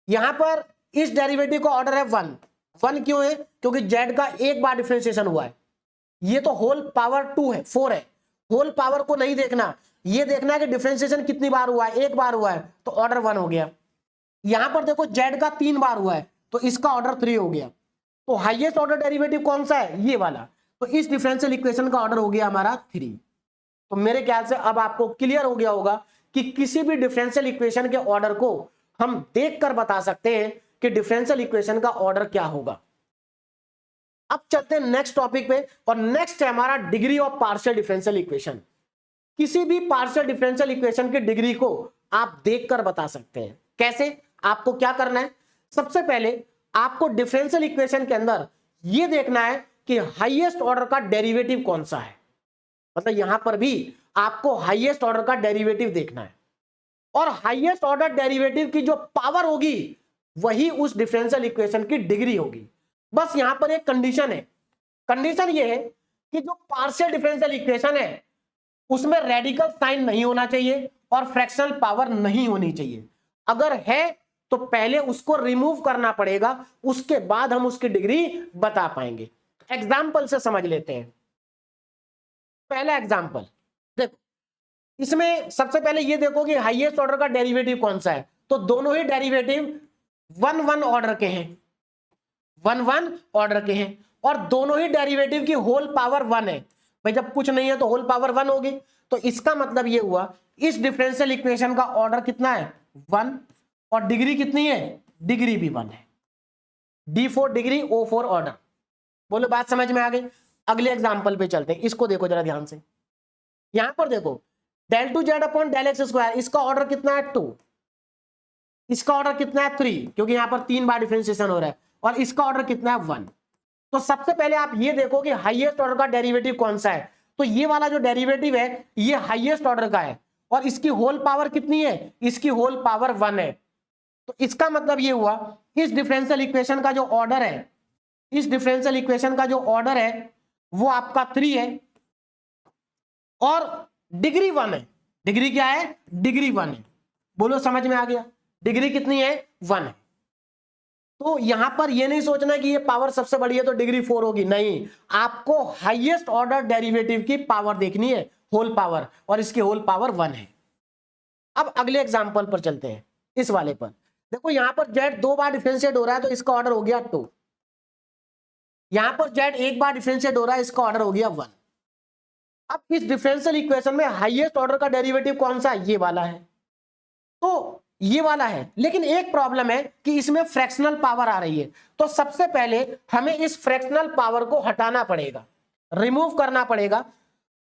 यहां पर इस डेरिवेटिव का ऑर्डर है 1। 1 क्यों है? क्योंकि z का एक बार डिफरेंशिएशन हुआ है। ये तो होल पावर 2 है, 4 है। होल पावर को नहीं देखना, ये देखना है कि डिफरेंशिएशन कितनी बार हुआ है। एक बार हुआ है, तो ऑर्डर 1 हो गया। यहां पर देखो, z का 3 बार हुआ है, तो इसका ऑर्डर 3 हो गया। तो हाईएस्ट ऑर्डर डेरिवेटिव कौन सा है? ये वाला। तो इस डिफरेंशियल इक्वेशन का ऑर्डर हो गया हमारा 3। तो मेरे ख्याल से अब आपको क्लियर हो गया होगा कि किसी भी डिफरेंशियल इक्वेशन के ऑर्डर को हम देखकर बता सकते हैं कि डिफरेंशियल इक्वेशन का ऑर्डर क्या होगा। अब चलते हैं नेक्स्ट टॉपिक पे, और नेक्स्ट है हमारा degree of partial differential equation. किसी भी पार्शियल डिफरेंशियल इक्वेशन की डिग्री को आप देखकर बता सकते हैं। कैसे? आपको क्या करना है, सबसे पहले आपको डिफरेंशियल इक्वेशन के अंदर यह देखना है कि हाईएस्ट ऑर्डर का डेरिवेटिव कौन सा है, मतलब यहां पर भी आपको हाईएस्ट ऑर्डर का डेरिवेटिव देखना है, और हाईएस्ट ऑर्डर डेरिवेटिव की जो पावर होगी वही उस डिफरेंशियल इक्वेशन की डिग्री होगी। बस यहां पर एक कंडीशन है, कंडीशन ये है कि जो पार्शियल डिफरेंशियल इक्वेशन है उसमें रेडिकल साइन नहीं होना चाहिए और फ्रैक्शनल पावर नहीं होनी चाहिए। अगर है तो पहले उसको रिमूव करना पड़ेगा, उसके बाद हम उसकी डिग्री बता पाएंगे। एग्जाम्पल से समझ लेते हैं। पहला एग्जाम्पल देखो, इसमें सबसे पहले ये देखो कि हाईएस्ट ऑर्डर का डेरिवेटिव कौन सा है, तो दोनों ही डेरिवेटिव 1 1 ऑर्डर के हैं, 1 1 ऑर्डर के हैं, और दोनों ही डेरिवेटिव की होल पावर 1 है। भाई जब कुछ नहीं है तो होल पावर 1 होगी, तो इसका मतलब ये हुआ इस डिफरेंशियल इक्वेशन का ऑर्डर कितना है 1, और डिग्री कितनी है, डिग्री भी 1 है, D4 डिग्री O4 ऑर्डर। बोलो बात समझ में आ गई। अगले एग्जांपल पे चलते हैं, इसको देखो जरा ध्यान से। यहां पर देखो del 2 z upon del x square, इसका ऑर्डर कितना है 2, इसका ऑर्डर कितना है 3, क्योंकि यहां पर 3 बार डिफरेंशिएशन हो रहा है, और इसका ऑर्डर कितना है 1। तो सबसे पहले आप ये देखो कि हाईएस्ट ऑर्डर का डेरिवेटिव कौन सा है, तो ये वाला जो डेरिवेटिव है ये हाईएस्ट ऑर्डर का है, और इसकी होल पावर कितनी है, इसकी होल पावर 1 है। तो इसका मतलब ये हुआ इस डिफरेंशियल इक्वेशन का जो ऑर्डर है, इस डिफरेंशियल इक्वेशन का जो ऑर्डर है वो आपका 3 है, और डिग्री 1 है। डिग्री क्या है, डिग्री 1 है। बोलो समझ में आ गया, डिग्री कितनी है 1 है। तो यहां पर ये नहीं सोचना कि ये पावर सबसे बड़ी है तो डिग्री 4 होगी, नहीं, आपको हाईएस्ट ऑर्डर डेरिवेटिव की पावर देखनी है, होल पावर, और इसकी होल पावर 1 है। अब अगले एग्जांपल पर चलते हैं, इस वाले पर देखो, यहां पर z 2 बार डिफरेंशिएट हो रहा है तो इसका ऑर्डर हो गया 2, यहां पर z 1 बार डिफरेंशिएट हो रहा है, इसका ऑर्डर हो गया 1। अब इस डिफरेंशियल इक्वेशन में हाईएस्ट ऑर्डर का डेरिवेटिव कौन सा, ये वाला है, तो ये वाला है, लेकिन एक प्रॉब्लम है कि इसमें फ्रैक्शनल पावर आ रही है। तो सबसे पहले हमें इस फ्रैक्शनल पावर को हटाना पड़ेगा, रिमूव करना पड़ेगा।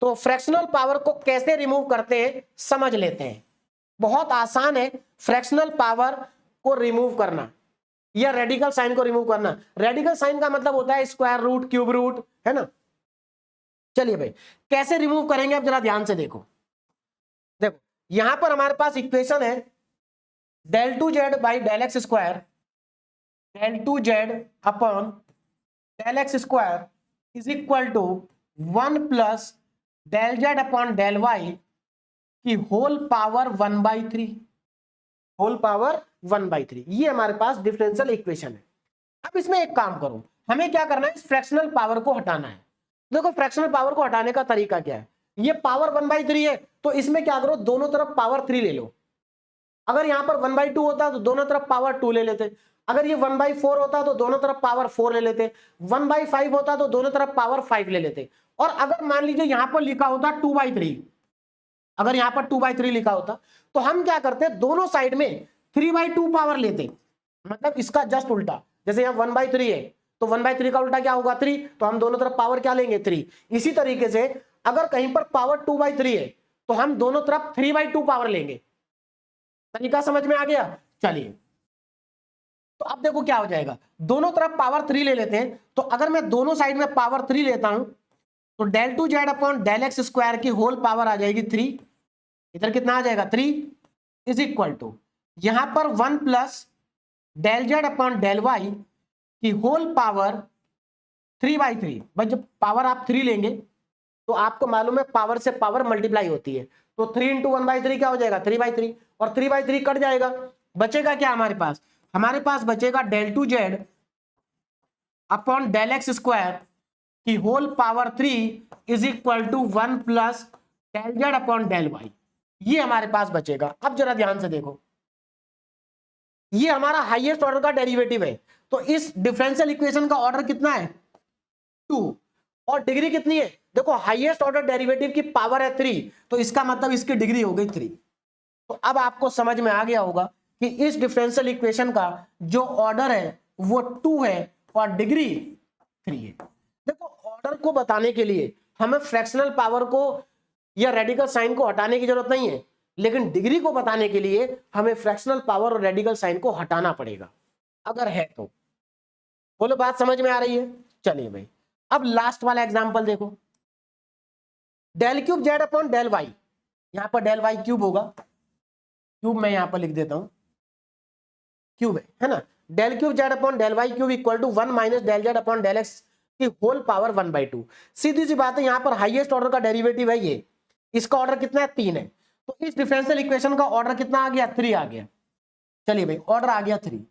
तो फ्रैक्शनल पावर को कैसे रिमूव करते हैं समझ लेते हैं। बहुत आसान है फ्रैक्शनल पावर को रिमूव करना या रेडिकल साइन को रिमूव करना। रेडिकल साइन का मतलब होता है स्क्वायर रूट, क्यूब रूट, है ना। चलिए भाई कैसे रिमूव करेंगे, अब जरा ध्यान से देखो। देखो यहां पर हमारे पास इक्वेशन है del 2z by del x square, del 2z upon del x square is equal to 1 plus del z upon del y की होल पावर 1/3, होल पावर 1/3। ये हमारे पास डिफरेंशियल इक्वेशन है। अब इसमें एक काम करो, हमें क्या करना है, इस फ्रैक्शनल पावर को हटाना है। देखो फ्रैक्शनल पावर को हटाने का तरीका क्या है, ये पावर 1/3 है तो इसमें क्या करो, दोनों तरफ पावर 3 ले लो। अगर यहां पर 1/2 होता तो दोनों तरफ पावर 2 ले लेते, अगर ये 1/4 होता तो दोनों तरफ पावर 4 ले लेते, 1/5 होता तो दोनों तरफ पावर 5 ले लेते, और अगर मान लीजिए यहां पर लिखा होता 2/3, अगर यहां पर 2/3 लिखा होता तो हम क्या करते, दोनों साइड में 3/2 पावर लेते, मतलब इसका जस्ट उल्टा। जैसे यहां 1/3 है तो 1/3 का उल्टा क्या होगा 3, तो हम दोनों तरफ पावर क्या लेंगे 3। इसी तरीके से अगर कहीं पर पावर 2/3 है तो हम दोनों तरफ 3/2 पावर लेंगे। तरीका समझ में आ गया। चलिए तो अब देखो क्या हो जाएगा, दोनों तरफ पावर 3 ले लेते हैं, तो अगर मैं दोनों साइड में पावर 3 लेता हूं तो del 2z upon del x square की होल पावर आ जाएगी 3, इधर कितना आ जाएगा 3, इज इक्वल टू यहां पर 1 plus del z upon del y की होल पावर 3/3। भाई जब पावर आप 3 लेंगे तो आपको मालूम है पावर से पावर मल्टीप्लाई होती है, तो 3 इंटू 1/3 क्या हो जाएगा 3/3, और 3/3 कट जाएगा, बचेगा क्या हमारे पास, हमारे पास बचेगा del 2z upon del x square की whole power 3 is equal to 1 plus del z upon del y। ये हमारे पास बचेगा। अब जरा ध्यान से देखो, ये हमारा हाईएस्ट ऑर्डर का डेरिवेटिव है, तो इस डिफरेंशियल इक्वेशन का ऑर्डर कितना है 2, और डिग्री कितनी है, देखो हाईएस्ट ऑर्डर डेरिवेटिव की पावर है 3, तो इसका मतलब इसकी डिग्री हो गई 3। तो अब आपको समझ में आ गया होगा कि इस डिफरेंशियल इक्वेशन का जो ऑर्डर है वो 2 है और डिग्री 3 है। देखो ऑर्डर को बताने के लिए हमें फ्रैक्शनल पावर को या रेडिकल साइन को हटाने की जरूरत नहीं है, लेकिन डिग्री को बताने के लिए हमें फ्रैक्शनल पावर और रेडिकल साइन को हटाना पड़ेगा, अगर है तो। बोलो बात समझ में आ रही है। चलिए भाई अब लास्ट वाला एग्जांपल देखो, del cube z upon del y, यहां पर डेल वाई क्यूब होगा, क्यूब मैं यहां पर लिख देता हूं, क्यूब है ना, del cube z upon del y cube equal to 1 minus del z upon del x की होल पावर 1/2। सीधी सी बात है, यहां पर हाईएस्ट ऑर्डर का डेरिवेटिव है ये, इसका ऑर्डर कितना है 3 है, तो इस डिफरेंशियल इक्वेशन का ऑर्डर कितना आ गया 3 आ गया। चलिए भाई ऑर्डर आ गया 3,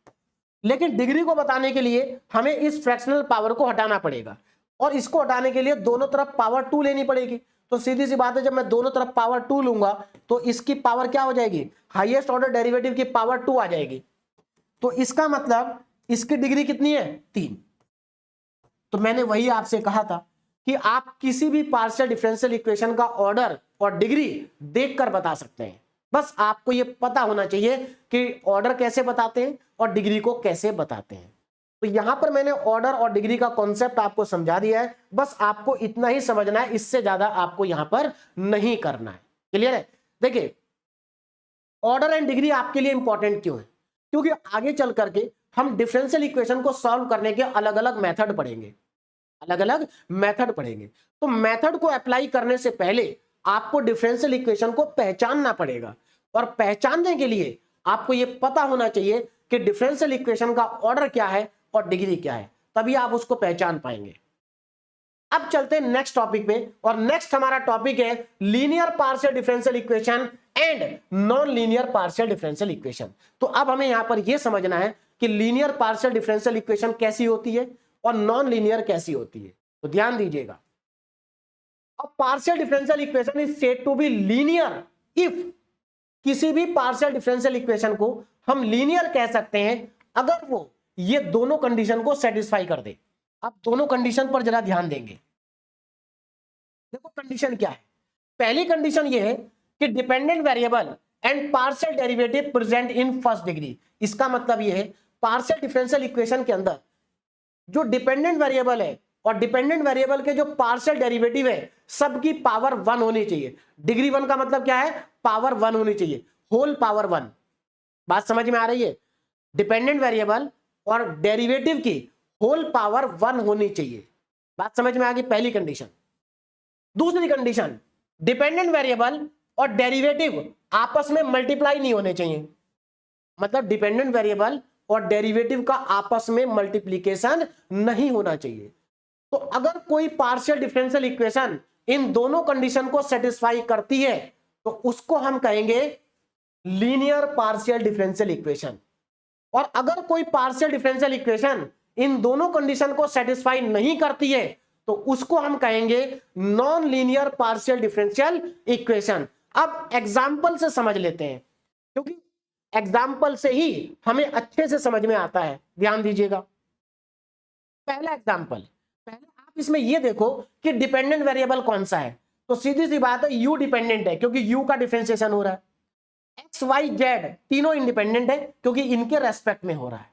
लेकिन डिग्री को बताने के लिए हमें इस फ्रैक्शनल पावर को हटाना पड़ेगा, और इसको हटाने के लिए दोनों तरफ पावर 2 लेनी पड़ेगी। तो सीधी सी बात है, जब मैं दोनों तरफ पावर 2 लूंगा तो इसकी पावर क्या हो जाएगी, हाईएस्ट ऑर्डर डेरिवेटिव की पावर 2 आ जाएगी। तो इसका मतलब इसकी डिग्री कितनी है 3। तो मैंने वही आपसे कहा था कि आप किसी भी पार्शियल डिफरेंशियल इक्वेशन का ऑर्डर और डिग्री देखकर बता सकते हैं, बस आपको यह पता होना चाहिए कि ऑर्डर कैसे बताते हैं और डिग्री को कैसे बताते हैं। तो यहां पर मैंने ऑर्डर और डिग्री का कॉन्सेप्ट आपको समझा दिया है, बस आपको इतना ही समझना है, इससे ज्यादा आपको यहां पर नहीं करना है। क्लियर है? देखिए ऑर्डर एंड डिग्री आपके लिए इंपॉर्टेंट क्यों है, क्योंकि आगे चल करके हम डिफरेंशियल इक्वेशन को सॉल्व करने के अलग अलग मेथड पढ़ेंगे, अलग अलग मेथड पढ़ेंगे। तो मेथड को अप्लाई करने से पहले आपको डिफरेंशियल इक्वेशन को पहचानना पड़ेगा, और पहचानने के लिए आपको यह पता होना चाहिए कि डिफरेंशियल इक्वेशन का ऑर्डर क्या है और डिग्री क्या है, तभी आप उसको पहचान पाएंगे। अब चलते हैं नेक्स्ट टॉपिक पे, और नेक्स्ट हमारा टॉपिक है linear partial differential equation and non linear partial differential equation. तो अब हमें यहां पर यह समझना है कि लीनियर पार्शियल डिफरेंशियल इक्वेशन कैसी होती है और नॉन लीनियर कैसी होती है। तो ध्यान दीजिएगा, अब partial differential equation is said to be linear if, किसी भी पार्शियल डिफरेंशियल इक्वेशन को हम लीनियर कह सकते हैं अगर वो ये दोनों कंडीशन को सेटिस्फाई कर दे। आप दोनों कंडीशन पर जरा ध्यान देंगे। देखो कंडीशन क्या है, पहली कंडीशन ये है कि dependent variable and partial derivative present in first degree. इसका मतलब ये है पार्शियल डिफरेंशियल इक्वेशन के अंदर जो डिपेंडेंट वेरिएबल है और डिपेंडेंट वेरिएबल के जो पार्शियल डेरिवेटिव है सबकी पावर 1 होनी चाहिए। डिग्री 1 का मतलब क्या है, पावर 1 होनी चाहिए, होल पावर 1। बात समझ में आ रही है? डिपेंडेंट वेरिएबल और डेरिवेटिव की होल पावर 1 होनी चाहिए। बात समझ में आ गई, पहली कंडीशन। दूसरी कंडीशन, डिपेंडेंट वेरिएबल और डेरिवेटिव आपस में मल्टीप्लाई नहीं होने चाहिए, मतलब डिपेंडेंट वेरिएबल और डेरिवेटिव का आपस में मल्टीप्लीकेशन नहीं होना चाहिए। तो अगर कोई पार्शियल डिफरेंशियल इक्वेशन इन दोनों कंडीशन को सेटिस्फाई करती है तो उसको हम कहेंगे लीनियर पार्शियल डिफरेंशियल इक्वेशन, और अगर कोई पार्शियल डिफरेंशियल इक्वेशन इन दोनों कंडीशन को सेटिस्फाई नहीं करती है तो उसको हम कहेंगे non linear partial differential equation. अब एग्जाम्पल से समझ लेते हैं, क्योंकि एग्जाम्पल से ही हमें अच्छे से समझ में आता है। ध्यान दीजिएगा, पहला एग्जाम्पल, पहले आप इसमें यह देखो कि डिपेंडेंट वेरिएबल कौन सा है। तो सीधी सी बात है यू डिपेंडेंट है, क्योंकि यू का डिफरेंशिएशन हो रहा है। एक्स वाई जेड तीनों इंडिपेंडेंट है क्योंकि इनके रेस्पेक्ट में हो रहा है।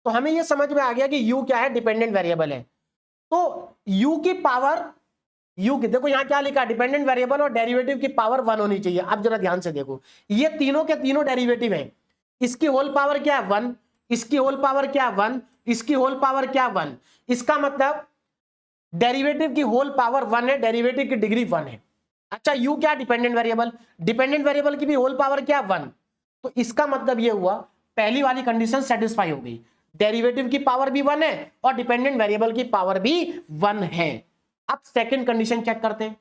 तो हमें यह समझ में आ गया कि यू क्या है, डिपेंडेंट वेरिएबल है। तो यू की पावर, यू की देखो यहां क्या लिखा, डिपेंडेंट वेरिएबल और डेरिवेटिव की पावर 1 होनी चाहिए। अब जरा ध्यान से देखो, ये तीनों के तीनों डेरिवेटिव हैं, इसकी होल पावर क्या है 1, इसकी होल पावर क्या है 1, इसकी होल पावर क्या 1। इसका मतलब डेरिवेटिव की होल पावर 1 है, डेरिवेटिव की डिग्री 1 है। अच्छा यू क्या, डिपेंडेंट वेरिएबल, डिपेंडेंट वेरिएबल की भी होल पावर क्या 1। तो इसका मतलब ये हुआ पहली वाली कंडीशन सेटिस्फाई हो गई, डेरिवेटिव की पावर भी 1 है और डिपेंडेंट वेरिएबल की पावर भी 1 है। अब सेकंड कंडीशन चेक करते हैं,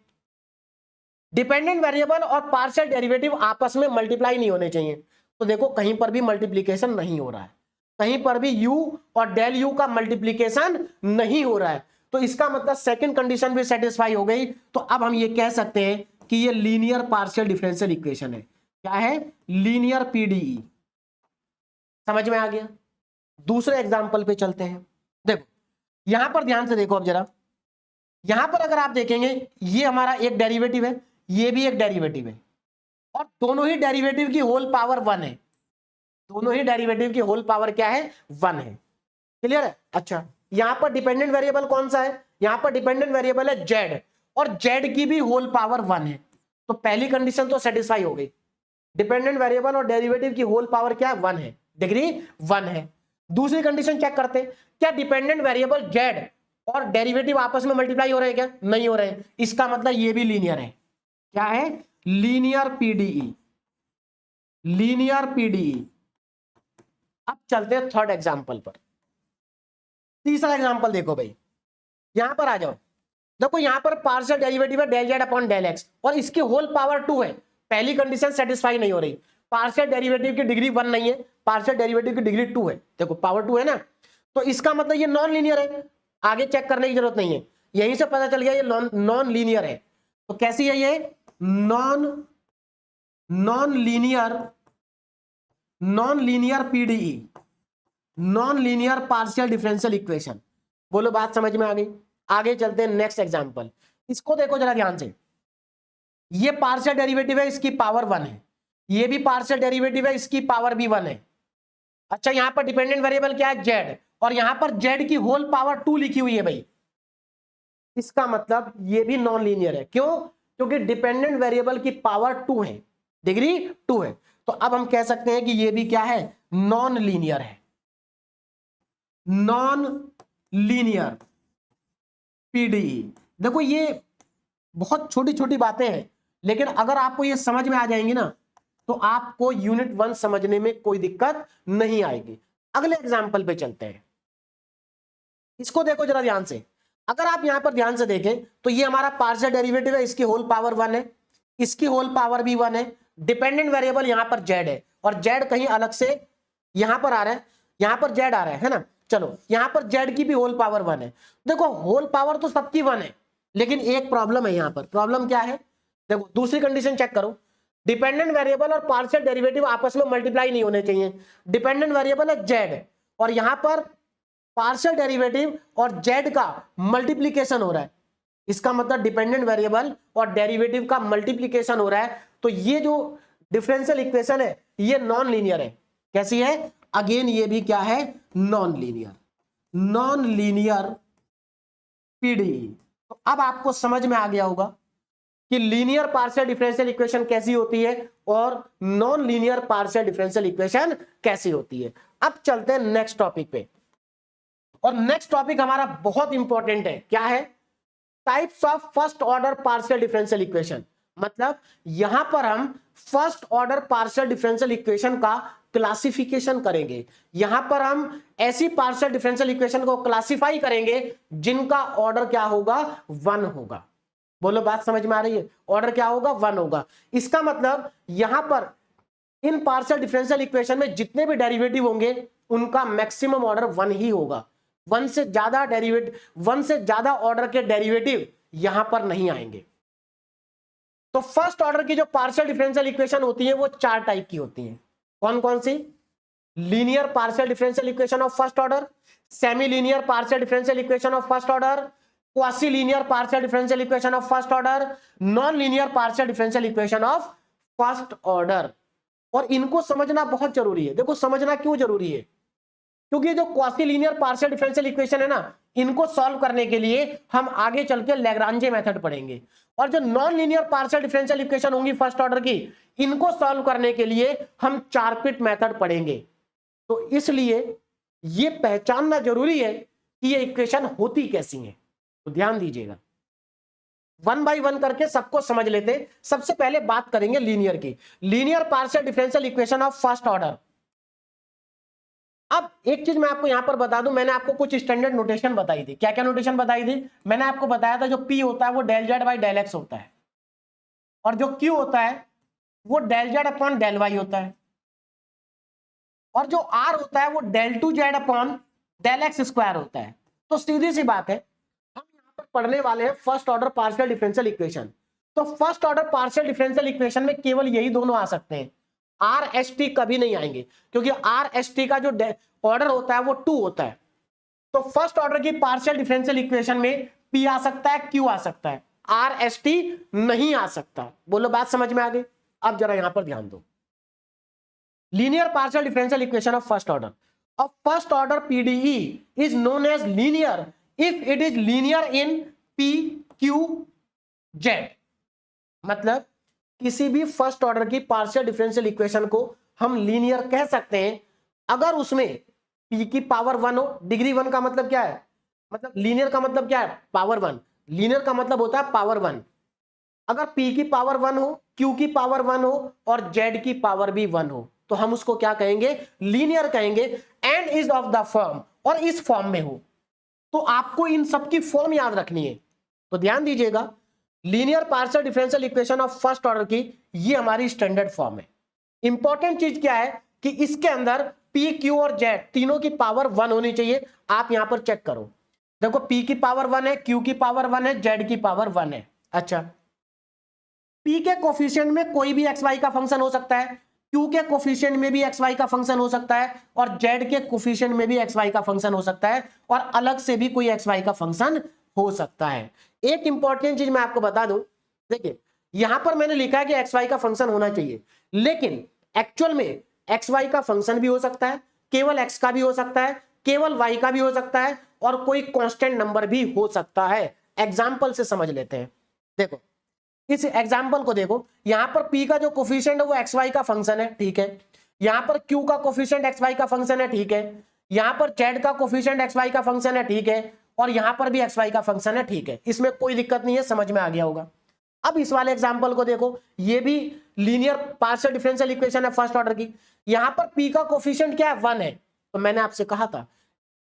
डिपेंडेंट वेरिएबल और पार्शियल डेरिवेटिव आपस में मल्टीप्लाई नहीं होने चाहिए। तो देखो कहीं पर भी मल्टीप्लीकेशन नहीं हो रहा है, कहीं पर भी u और डेल u का मल्टीप्लीकेशन नहीं हो रहा है। तो इसका मतलब सेकंड कंडीशन भी सेटिस्फाई हो गई। तो अब हम ये कह सकते हैं कि ये लीनियर पार्शियल डिफरेंशियल इक्वेशन है। क्या है, लीनियर पीडीई। समझ में आ गया? दूसरे एग्जांपल पे चलते हैं। देखो यहां पर ध्यान से देखो, अब जरा यहां पर अगर आप देखेंगे ये हमारा एक डेरिवेटिव है, ये भी एक डेरिवेटिव है, और दोनों ही डेरिवेटिव की होल पावर 1 है। दोनों ही डेरिवेटिव की होल पावर क्या है, 1 है। क्लियर है? अच्छा यहां पर डिपेंडेंट वेरिएबल कौन सा है, यहां पर डिपेंडेंट वेरिएबल है जेड, और जेड की भी होल पावर 1 है। तो पहली कंडीशन तो सेटिस्फाई हो गई, डिपेंडेंट वेरिएबल और डेरिवेटिव की होल पावर क्या है, 1 है, डिग्री 1 है। दूसरी कंडीशन चेक करते हैं, क्या डिपेंडेंट वेरिएबल जेड और डेरिवेटिव आपस में मल्टीप्लाई हो रहे हैं क्या? नहीं हो रहे। इसका मतलब ये भी लीनियर है। क्या है? Linear PDE, linear PDE. अब चलते हैं थर्ड एग्जांपल पर। तीसरा एग्जांपल देखो भाई, यहां पर आ जाओ। देखो यहां पर पार्शियल डेरिवेटिव है del z upon del x और इसकी होल पावर 2 है। पहली कंडीशन सेटिस्फाई नहीं हो रही, पार्शियल डेरिवेटिव की डिग्री 1 नहीं है, पार्शियल डेरिवेटिव की डिग्री 2 है। देखो पावर 2 है ना, तो इसका मतलब ये नॉन लीनियर है, आगे चेक करने की जरूरत नहीं है, यहीं से पता चल गया ये नॉन लीनियर है। तो कैसी है ये? Non linear, non linear PDE, non linear partial differential equation. बोलो बात समझ में आ गई? आगे चलते हैं नेक्स्ट एग्जांपल। इसको देखो जरा ध्यान से, ये पार्शियल डेरिवेटिव है, इसकी पावर 1 है, ये भी पार्शियल डेरिवेटिव है, इसकी पावर भी 1 है। अच्छा यहां पर डिपेंडेंट वेरिएबल क्या है? जेड, और यहां पर जेड की होल पावर 2 लिखी हुई है भाई। इसका मतलब ये भी नॉन लीनियर है। क्यों? क्योंकि डिपेंडेंट वेरिएबल की पावर 2 है, डिग्री 2 है। तो अब हम कह सकते हैं कि ये भी क्या है? नॉन लीनियर है, नॉन लीनियर पीडीई। देखो ये बहुत छोटी छोटी बातें हैं, लेकिन अगर आपको ये समझ में आ जाएंगी ना तो आपको यूनिट 1 समझने में कोई दिक्कत नहीं आएगी। अगले एग्जाम्पल पे चलते हैं। इसको देखो जरा ध्यान से, अगर आप यहां पर ध्यान से देखें तो ये हमारा पार्शियल डेरिवेटिव है, इसकी होल पावर 1 है, इसकी होल पावर भी 1 है। डिपेंडेंट वेरिएबल यहां पर जेड है और जेड कहीं अलग से यहां पर आ रहा है, यहां पर जेड आ रहा है ना। चलो यहां पर जेड की भी होल पावर 1 है। देखो होल पावर तो सबकी 1 है, लेकिन एक प्रॉब्लम है यहां पर। प्रॉब्लम क्या है? देखो दूसरी कंडीशन चेक करो, डिपेंडेंट वेरिएबल और पार्शियल डेरिवेटिव आपस में मल्टीप्लाई नहीं होने चाहिए। डिपेंडेंट वेरिएबल है जेड और यहां पर पार्शियल डेरिवेटिव और जेड का मल्टीप्लीकेशन हो रहा है। इसका मतलब डिपेंडेंट वेरिएबल और डेरिवेटिव का मल्टीप्लीकेशन हो रहा है। तो ये जो डिफरेंशियल इक्वेशन है ये नॉन लीनियर है। कैसी है? अगेन ये भी क्या है? Non linear, non linear PDE. तो अब आपको समझ में आ गया होगा कि लीनियर पार्शियल डिफरेंशियल इक्वेशन कैसी होती है और non linear partial differential equation कैसी होती है। अब चलते हैं नेक्स्ट टॉपिक पे, और नेक्स्ट टॉपिक हमारा बहुत इंपॉर्टेंट है। क्या है? Types of first order partial differential equation. मतलब यहां पर हम first order partial differential equation का क्लासिफिकेशन करेंगे। यहां पर हम ऐसी पार्शियल डिफरेंशियल इक्वेशन को क्लासिफाई करेंगे जिनका ऑर्डर क्या होगा? 1 होगा। बोलो बात समझ में आ रही है? ऑर्डर क्या होगा? 1 होगा। इसका मतलब यहां पर इन पार्शियल डिफरेंशियल इक्वेशन में जितने भी डेरिवेटिव होंगे उनका मैक्सिमम ऑर्डर 1 ही होगा। 1 से ज्यादा डेरिवेटिव, 1 से ज्यादा ऑर्डर के डेरिवेटिव यहां पर नहीं आएंगे। तो फर्स्ट ऑर्डर की जो पार्शियल डिफरेंशियल इक्वेशन होती है वो 4 टाइप की होती हैं। कौन कौन सी? Linear partial differential equation of first order, semi linear partial differential equation of first order, quasi linear partial differential equation of first order, non linear partial differential equation of first order. और इनको समझना बहुत जरूरी है। देखो समझना क्यों जरूरी है? क्योंकि जो quasi linear partial differential equation है ना, इनको सॉल्व करने के लिए हम आगे चल के लैग्रांजे मेथड पढ़ेंगे, और जो non linear partial differential equation होंगी फर्स्ट ऑर्डर की, इनको सॉल्व करने के लिए हम चारपिट मेथड पढ़ेंगे। तो इसलिए ये पहचानना जरूरी है कि ये इक्वेशन होती कैसी है। तो ध्यान दीजिएगा, 1 बाय 1 करके सबको समझ लेते हैं। सबसे पहले बात करेंगे लीनियर की, linear partial differential equation of first order. अब एक चीज मैं आपको यहां पर बता दूं, मैंने आपको कुछ स्टैंडर्ड नोटेशन बताई थी। क्या क्या नोटेशन बताई थी? मैंने आपको बताया था जो P होता है वो del z by del x होता है, और जो Q होता है वो del z upon del y होता है, और जो R होता है वो del two z upon del x square होता है। तो सीधी सी बात है, हम यहां पर पढ़ने वाले हैं first order partial differential equation. तो first order partial differential equation में केवल यही दोनों आ सकते हैं, आर एस टी कभी नहीं आएंगे, क्योंकि आर एस टी का जो ऑर्डर होता है वो 2 होता है। तो फर्स्ट ऑर्डर की पार्शियल डिफरेंशियल इक्वेशन में पी आ सकता है, क्यू आ सकता है, आर एस टी नहीं आ सकता। बोलो बात समझ में आ गई? अब जरा यहां पर ध्यान दो, linear partial differential equation of first order, of first order PDE is known as linear if it is linear in p q z. मतलब किसी भी फर्स्ट ऑर्डर की पार्शियल डिफरेंशियल इक्वेशन को हम लीनियर कह सकते हैं अगर उसमें p की पावर 1 हो। डिग्री 1 का मतलब क्या है? मतलब लीनियर का मतलब क्या है, पावर 1। लीनियर का मतलब होता है पावर 1। अगर p की पावर 1 हो, q की पावर 1 हो और z की पावर भी 1 हो तो हम उसको क्या कहेंगे, लीनियर कहेंगे। And is of the form, और इस फॉर्म में हो। तो आपको इन सब की फॉर्म याद रखनी है, तो ध्यान दीजिएगा। Linear partial differential equation of first order की ये हमारी स्टैंडर्ड फॉर्म है। इंपॉर्टेंट चीज क्या है कि इसके अंदर p q और z तीनों की पावर 1 होनी चाहिए। आप यहां पर चेक करो, देखो p की पावर 1 है, q की पावर 1 है, z की पावर 1 है। अच्छा, p के कोफिशिएंट में कोई भी xy का फंक्शन हो सकता है, q के कोफिशिएंट में भी xy का फंक्शन हो सकता है, और z के कोफिशिएंट में भी xy का फंक्शन हो सकता है, और अलग से भी कोई xy का फंक्शन हो सकता है। एक इंपॉर्टेंट चीज मैं आपको बता दूं, देखिए यहां पर मैंने लिखा है कि xy का फंक्शन होना चाहिए, लेकिन एक्चुअल में xy का फंक्शन भी हो सकता है, केवल x का भी हो सकता है, केवल y का भी हो सकता है, और कोई कांस्टेंट नंबर भी हो सकता है। एग्जाम्पल से समझ लेते हैं। देखो इस एग्जाम्पल को देखो, यहां पर p का जो कोफिशिएंट है वो xy का फंक्शन है, ठीक है। यहां पर q का कोफिशिएंट xy का फंक्शन है, ठीक है। यहां पर z का कोफिशिएंट xy का फंक्शन है, ठीक है। और यहां पर भी xy का फंक्शन है, ठीक है। इसमें कोई दिक्कत नहीं है, समझ में आ गया होगा। अब इस वाले एग्जाम्पल को देखो, ये भी लीनियर पार्शियल डिफरेंशियल इक्वेशन है फर्स्ट ऑर्डर की। यहां पर p का कोफिशिएंट क्या है, 1 है। तो मैंने आपसे कहा था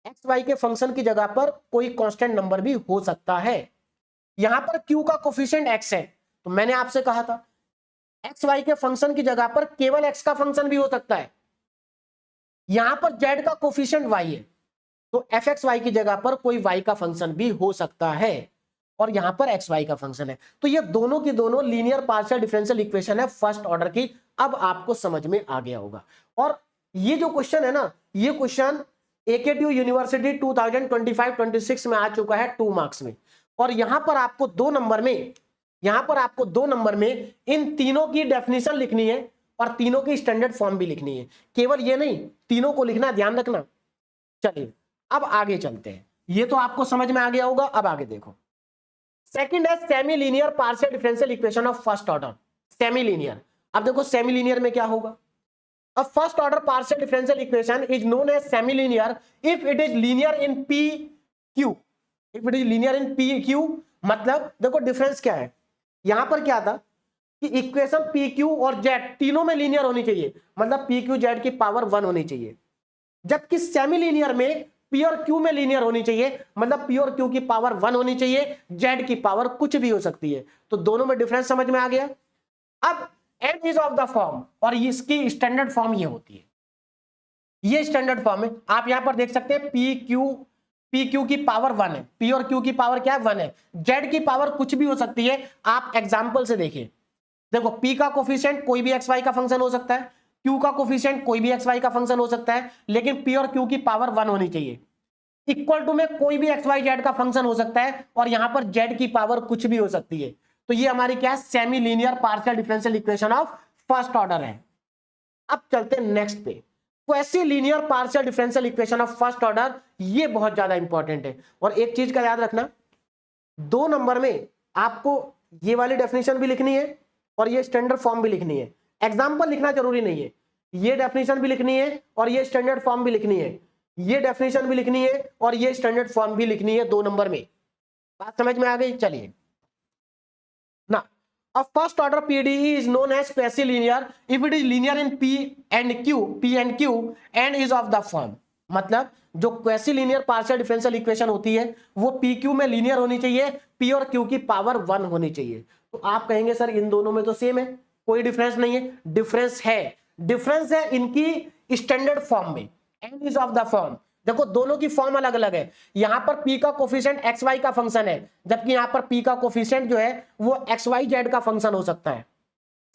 xy के फंक्शन की जगह पर कोई कांस्टेंट नंबर भी हो सकता है। यहां पर q का कोफिशिएंट x है, तो मैंने आपसे कहा था एक्स वाई के फंक्शन की जगह पर केवल एक्स का फंक्शन भी हो सकता है। यहां पर z का कोफिशिएंट y है, तो एफ एक्स वाई की जगह पर कोई y का फंक्शन भी हो सकता है, और यहां पर एक्स वाई का फंक्शन है। तो ये दोनों की दोनों लीनियर पार्शियल डिफरेंशियल इक्वेशन है फर्स्ट ऑर्डर की। अब आपको समझ में आ गया होगा। और ये जो क्वेश्चन है ना, ये क्वेश्चन AKTU यूनिवर्सिटी 2025-26 में आ चुका है 2 मार्क्स में। और यहां पर आपको 2 नंबर में, यहां पर आपको 2 नंबर में इन तीनों की डेफिनेशन लिखनी है और तीनों की स्टैंडर्ड फॉर्म भी लिखनी है। केवल ये नहीं, तीनों को लिखना, ध्यान रखना। चलिए अब आगे चलते हैं। ये तो आपको समझ में आ गया होगा। अब आगे देखो, सेकंड है semi linear partial differential equation of first order. Semi linear, अब देखो सेमी लीनियर में क्या होगा। A first order partial differential equation is known as semi-linear if it is linear in PQ. If it is linear in PQ, मतलब देखो difference क्या है। यहां पर क्या था कि इक्वेशन PQ और Z तीनों में लीनियर होनी चाहिए, मतलब PQ Z की पावर 1 होनी चाहिए। जबकि सेमी लीनियर में P और Q में लीनियर होनी चाहिए, मतलब P और Q की पावर 1 होनी चाहिए, Z की पावर कुछ भी हो सकती है। तो दोनों में डिफरेंस समझ में आ गया। अब n is of the form, और इसकी स्टैंडर्ड फॉर्म ये होती है, ये स्टैंडर्ड फॉर्म है। आप यहां पर देख सकते हैं पी क्यू की पावर 1 है, पी और क्यू की पावर क्या है, 1 है। जेड की पावर कुछ भी हो सकती है। आप एग्जाम्पल से देखिए, देखो पी का कोफिशिएंट कोई भी एक्स वाई का फंक्शन हो सकता है, क्यू का कोफिशिएंट कोई भी एक्स वाई का फंक्शन हो सकता है, लेकिन पी और क्यू की पावर 1 होनी चाहिए। इक्वल टू में कोई भी एक्स वाई जेड का फंक्शन हो सकता है, और यहां पर जेड की पावर कुछ भी हो सकती है। तो ये हमारी क्या है, semi linear partial differential equation of first order है। अब चलते हैं नेक्स्ट पे, quasi linear partial differential equation of first order. ये बहुत ज्यादा इंपॉर्टेंट है। और एक चीज का याद रखना, 2 नंबर में आपको ये वाली डेफिनेशन भी लिखनी है और ये स्टैंडर्ड फॉर्म भी लिखनी है। एग्जाम्पल लिखना जरूरी नहीं है, ये डेफिनेशन भी लिखनी है और ये स्टैंडर्ड फॉर्म भी लिखनी है। ये डेफिनेशन भी लिखनी है और ये स्टैंडर्ड फॉर्म भी लिखनी है 2 नंबर में। बात समझ में आ गई। चलिए ना, a first order PDE is known as quasi-linear if it is linear in P and Q and is of the form। मतलब जो quasi linear partial differential equation होती है वो PQ में लीनियर होनी चाहिए, P और Q की पावर 1 होनी चाहिए। तो आप कहेंगे सर इन दोनों में तो सेम है, कोई डिफरेंस नहीं है। डिफरेंस है, डिफरेंस है इनकी स्टैंडर्ड फॉर्म में, and is of the form. देखो दोनों की फॉर्म अलग अलग है। यहां पर p का कोफिशिएंट एक्स वाई का फंक्शन है, जबकि यहां पर p का कोफिशिएंट जो है वो एक्स वाई जेड का फंक्शन हो सकता है।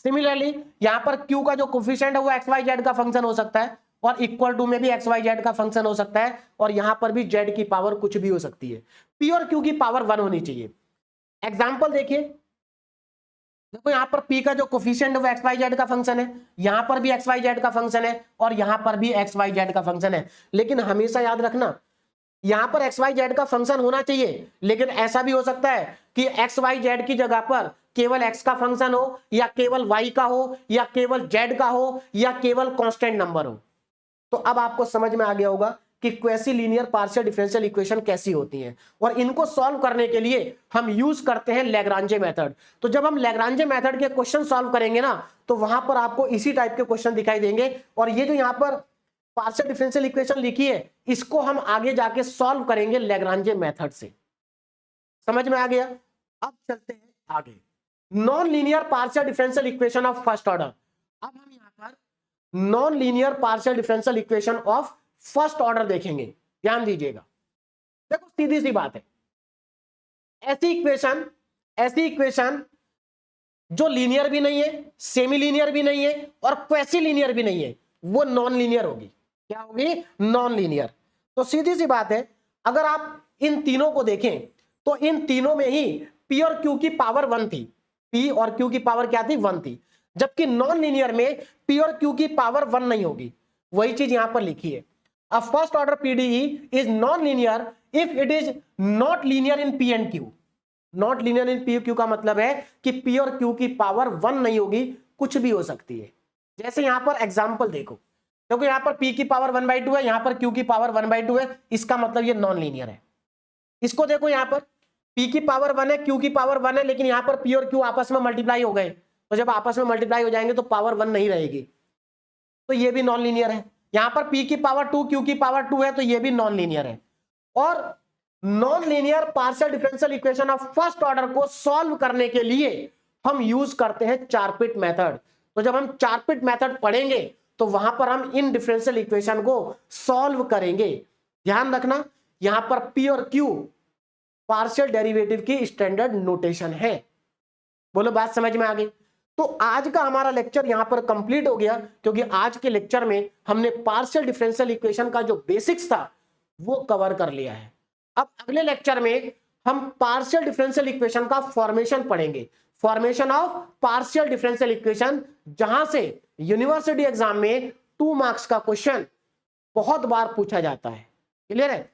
सिमिलरली यहां पर q का जो कोफिशिएंट है वो एक्स वाई जेड का फंक्शन हो सकता है, और इक्वल टू में भी एक्स वाई जेड का फंक्शन हो सकता है, और यहां पर भी जेड की पावर कुछ भी हो सकती है। p और q की पावर 1 होनी चाहिए। एग्जाम्पल देखिए, देखो यहां पर p का जो कोफिशिएंट है वो एक्स वाई जेड का फंक्शन है, यहां पर भी एक्स वाई जेड का फंक्शन है, और यहां पर भी एक्स वाई जेड का फंक्शन है। लेकिन हमेशा याद रखना, यहां पर एक्स वाई जेड का फंक्शन होना चाहिए, लेकिन ऐसा भी हो सकता है कि एक्स वाई जेड की जगह पर केवल एक्स का फंक्शन हो, या केवल वाई का हो, या केवल जेड का हो, या केवल कांस्टेंट नंबर हो। तो अब आपको समझ में आ गया होगा कि quasi linear partial differential equation कैसी होती हैं, और इनको सॉल्व करने के लिए हम यूज करते हैं लैग्रांजे मेथड। तो जब हम लैग्रांजे मेथड के क्वेश्चन सॉल्व करेंगे ना, तो वहां पर आपको इसी टाइप के क्वेश्चन दिखाई देंगे, और ये जो यहाँ पर पार्शियल डिफरेंशियल इक्वेशन लिखी है, इसको हम आगे जाके सॉल्व करेंगे लैग्रांजे मेथड से। समझ में आ गया? अब चलते हैं आगे, non linear partial differential equation of first order. अब हम यहां पर non linear partial differential equation of first order देखेंगे। ध्यान दीजिएगा, देखो सीधी सी बात है, ऐसी इक्वेशन जो लीनियर भी नहीं है, सेमी लीनियर भी नहीं है, और क्वेसी लीनियर भी नहीं है, वो नॉन लीनियर होगी। क्या होगी? Non linear. तो सीधी सी बात है, अगर आप इन तीनों को देखें तो इन तीनों में ही पी और क्यू की पावर 1 थी, पी और क्यू की पावर क्या थी? 1 थी। जबकि नॉन लीनियर में पी और क्यू की पावर 1 नहीं होगी। वही चीज यहां पर लिखी है, a first order PDE is non linear if it is not linear in P and Q. Not linear in p Q का मतलब है कि पी और क्यू की पावर 1 नहीं होगी, कुछ भी हो सकती है। जैसे यहां पर एग्जांपल देखो, क्योंकि यहां पर p की पावर 1/2 है, यहां पर q की पावर 1/2 है, इसका मतलब ये नॉन लीनियर है। इसको देखो, यहां पर p की पावर 1 है, q की पावर 1 है, लेकिन यहां पर p और q आपस में मल्टीप्लाई हो गए, तो जब आपस में मल्टीप्लाई हो जाएंगे तो पावर 1 नहीं रहेगी, तो ये भी नॉन लीनियर है। यहां पर p की पावर 2 q की पावर 2 है, तो ये भी नॉन लीनियर है। और non linear partial differential equation of first order को सॉल्व करने के लिए हम यूज करते हैं चारपिट मेथड। तो जब हम चारपिट मेथड पढ़ेंगे तो वहां पर हम इन डिफरेंशियल इक्वेशन को सॉल्व करेंगे। ध्यान रखना, यहां पर p और q पार्शियल डेरिवेटिव की स्टैंडर्ड नोटेशन है। बोलो बात समझ में आ गई? तो आज का हमारा लेक्चर यहां पर कंप्लीट हो गया, क्योंकि आज के लेक्चर में हमने पार्शियल डिफरेंशियल इक्वेशन का जो बेसिक्स था वो कवर कर लिया है। अब अगले लेक्चर में हम पार्शियल डिफरेंशियल इक्वेशन का फॉर्मेशन पढ़ेंगे, formation of partial differential equation, जहां से यूनिवर्सिटी एग्जाम में 2 मार्क्स का क्वेश्चन बहुत बार पूछा जाता है। क्लियर है?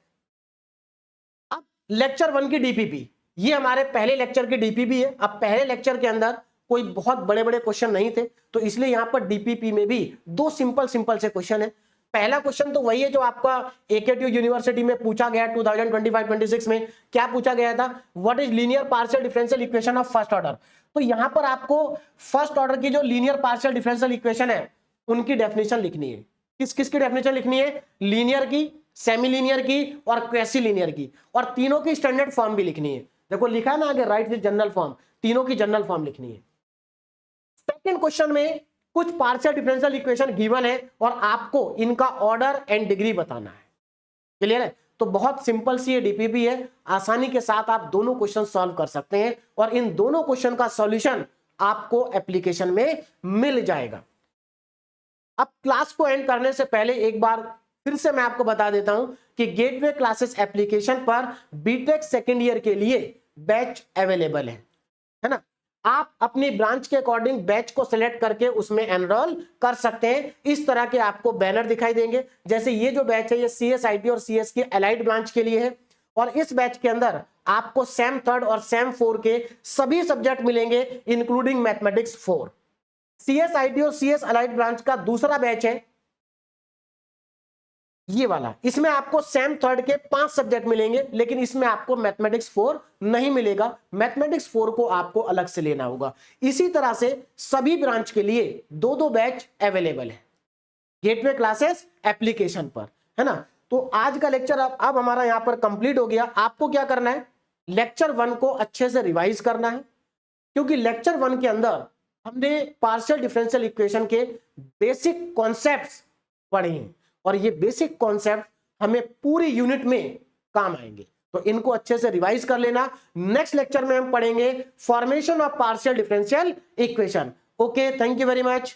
अब लेक्चर 1 की डीपीपी, ये हमारे पहले लेक्चर की डीपीपी है। अब पहले लेक्चर के अंदर कोई बहुत बड़े बड़े क्वेश्चन नहीं थे, तो इसलिए यहां पर डीपीपी में भी 2 सिंपल से क्वेश्चन है। पहला क्वेश्चन तो वही है जो आपका एकेटीयू यूनिवर्सिटी में पूछा गया 2025-26 में। क्या पूछा गया था? What is linear partial differential equation of first order. तो यहां पर आपको फर्स्ट ऑर्डर की जो लीनियर पार्शियल डिफरेंशियल इक्वेशन है उनकी डेफिनेशन लिखनी है। किस किस की डेफिनेशन लिखनी है? लीनियर की, सेमी लीनियर की और क्वेसी लीनियर की, और तीनों की स्टैंडर्ड फॉर्म भी लिखनी है। देखो लिखा है ना आगे, राइट द जनरल फॉर्म, तीनों की जनरल फॉर्म लिखनी है। सेकंड क्वेश्चन में कुछ पार्शियल डिफरेंशियल इक्वेशन गिवन है और आपको इनका ऑर्डर एंड डिग्री बताना है। क्लियर है? तो बहुत सिंपल सी ये डीपीपी है, आसानी के साथ आप दोनों क्वेश्चन सॉल्व कर सकते हैं, और इन दोनों क्वेश्चन का सॉल्यूशन आपको एप्लीकेशन में मिल जाएगा। अब क्लास को एंड करने से पहले एक बार फिर से मैं आपको बता देता हूं कि गेटवे क्लासेस एप्लीकेशन पर बीटेक सेकेंड ईयर के लिए बैच अवेलेबल है ना। आप अपनी ब्रांच के अकॉर्डिंग बैच को सिलेक्ट करके उसमें एनरोल कर सकते हैं। इस तरह के आपको बैनर दिखाई देंगे, जैसे ये जो बैच है ये CSIT और CS की एलाइड ब्रांच के लिए है, और इस बैच के अंदर आपको सेम 3 और सेम 4 के सभी सब्जेक्ट मिलेंगे इंक्लूडिंग मैथमेटिक्स 4। CSIT और CS एलाइड ब्रांच का दूसरा बैच है ये वाला, इसमें आपको सेम 3 के 5 सब्जेक्ट मिलेंगे, लेकिन इसमें आपको मैथमेटिक्स 4 नहीं मिलेगा, मैथमेटिक्स 4 को आपको अलग से लेना होगा। इसी तरह से सभी ब्रांच के लिए 2-2 बैच अवेलेबल है गेटवे क्लासेस एप्लीकेशन पर, है ना। तो आज का लेक्चर अब हमारा यहां पर कंप्लीट हो गया। आपको क्या करना है? लेक्चर 1 को अच्छे से रिवाइज करना है, क्योंकि लेक्चर 1 के अंदर हमने पार्शियल डिफरेंशियल इक्वेशन के बेसिक कॉन्सेप्ट्स पढ़े हैं, और ये बेसिक कॉन्सेप्ट हमें पूरी यूनिट में काम आएंगे, तो इनको अच्छे से रिवाइज कर लेना। नेक्स्ट लेक्चर में हम पढ़ेंगे formation of partial differential equation. Okay, thank you very much.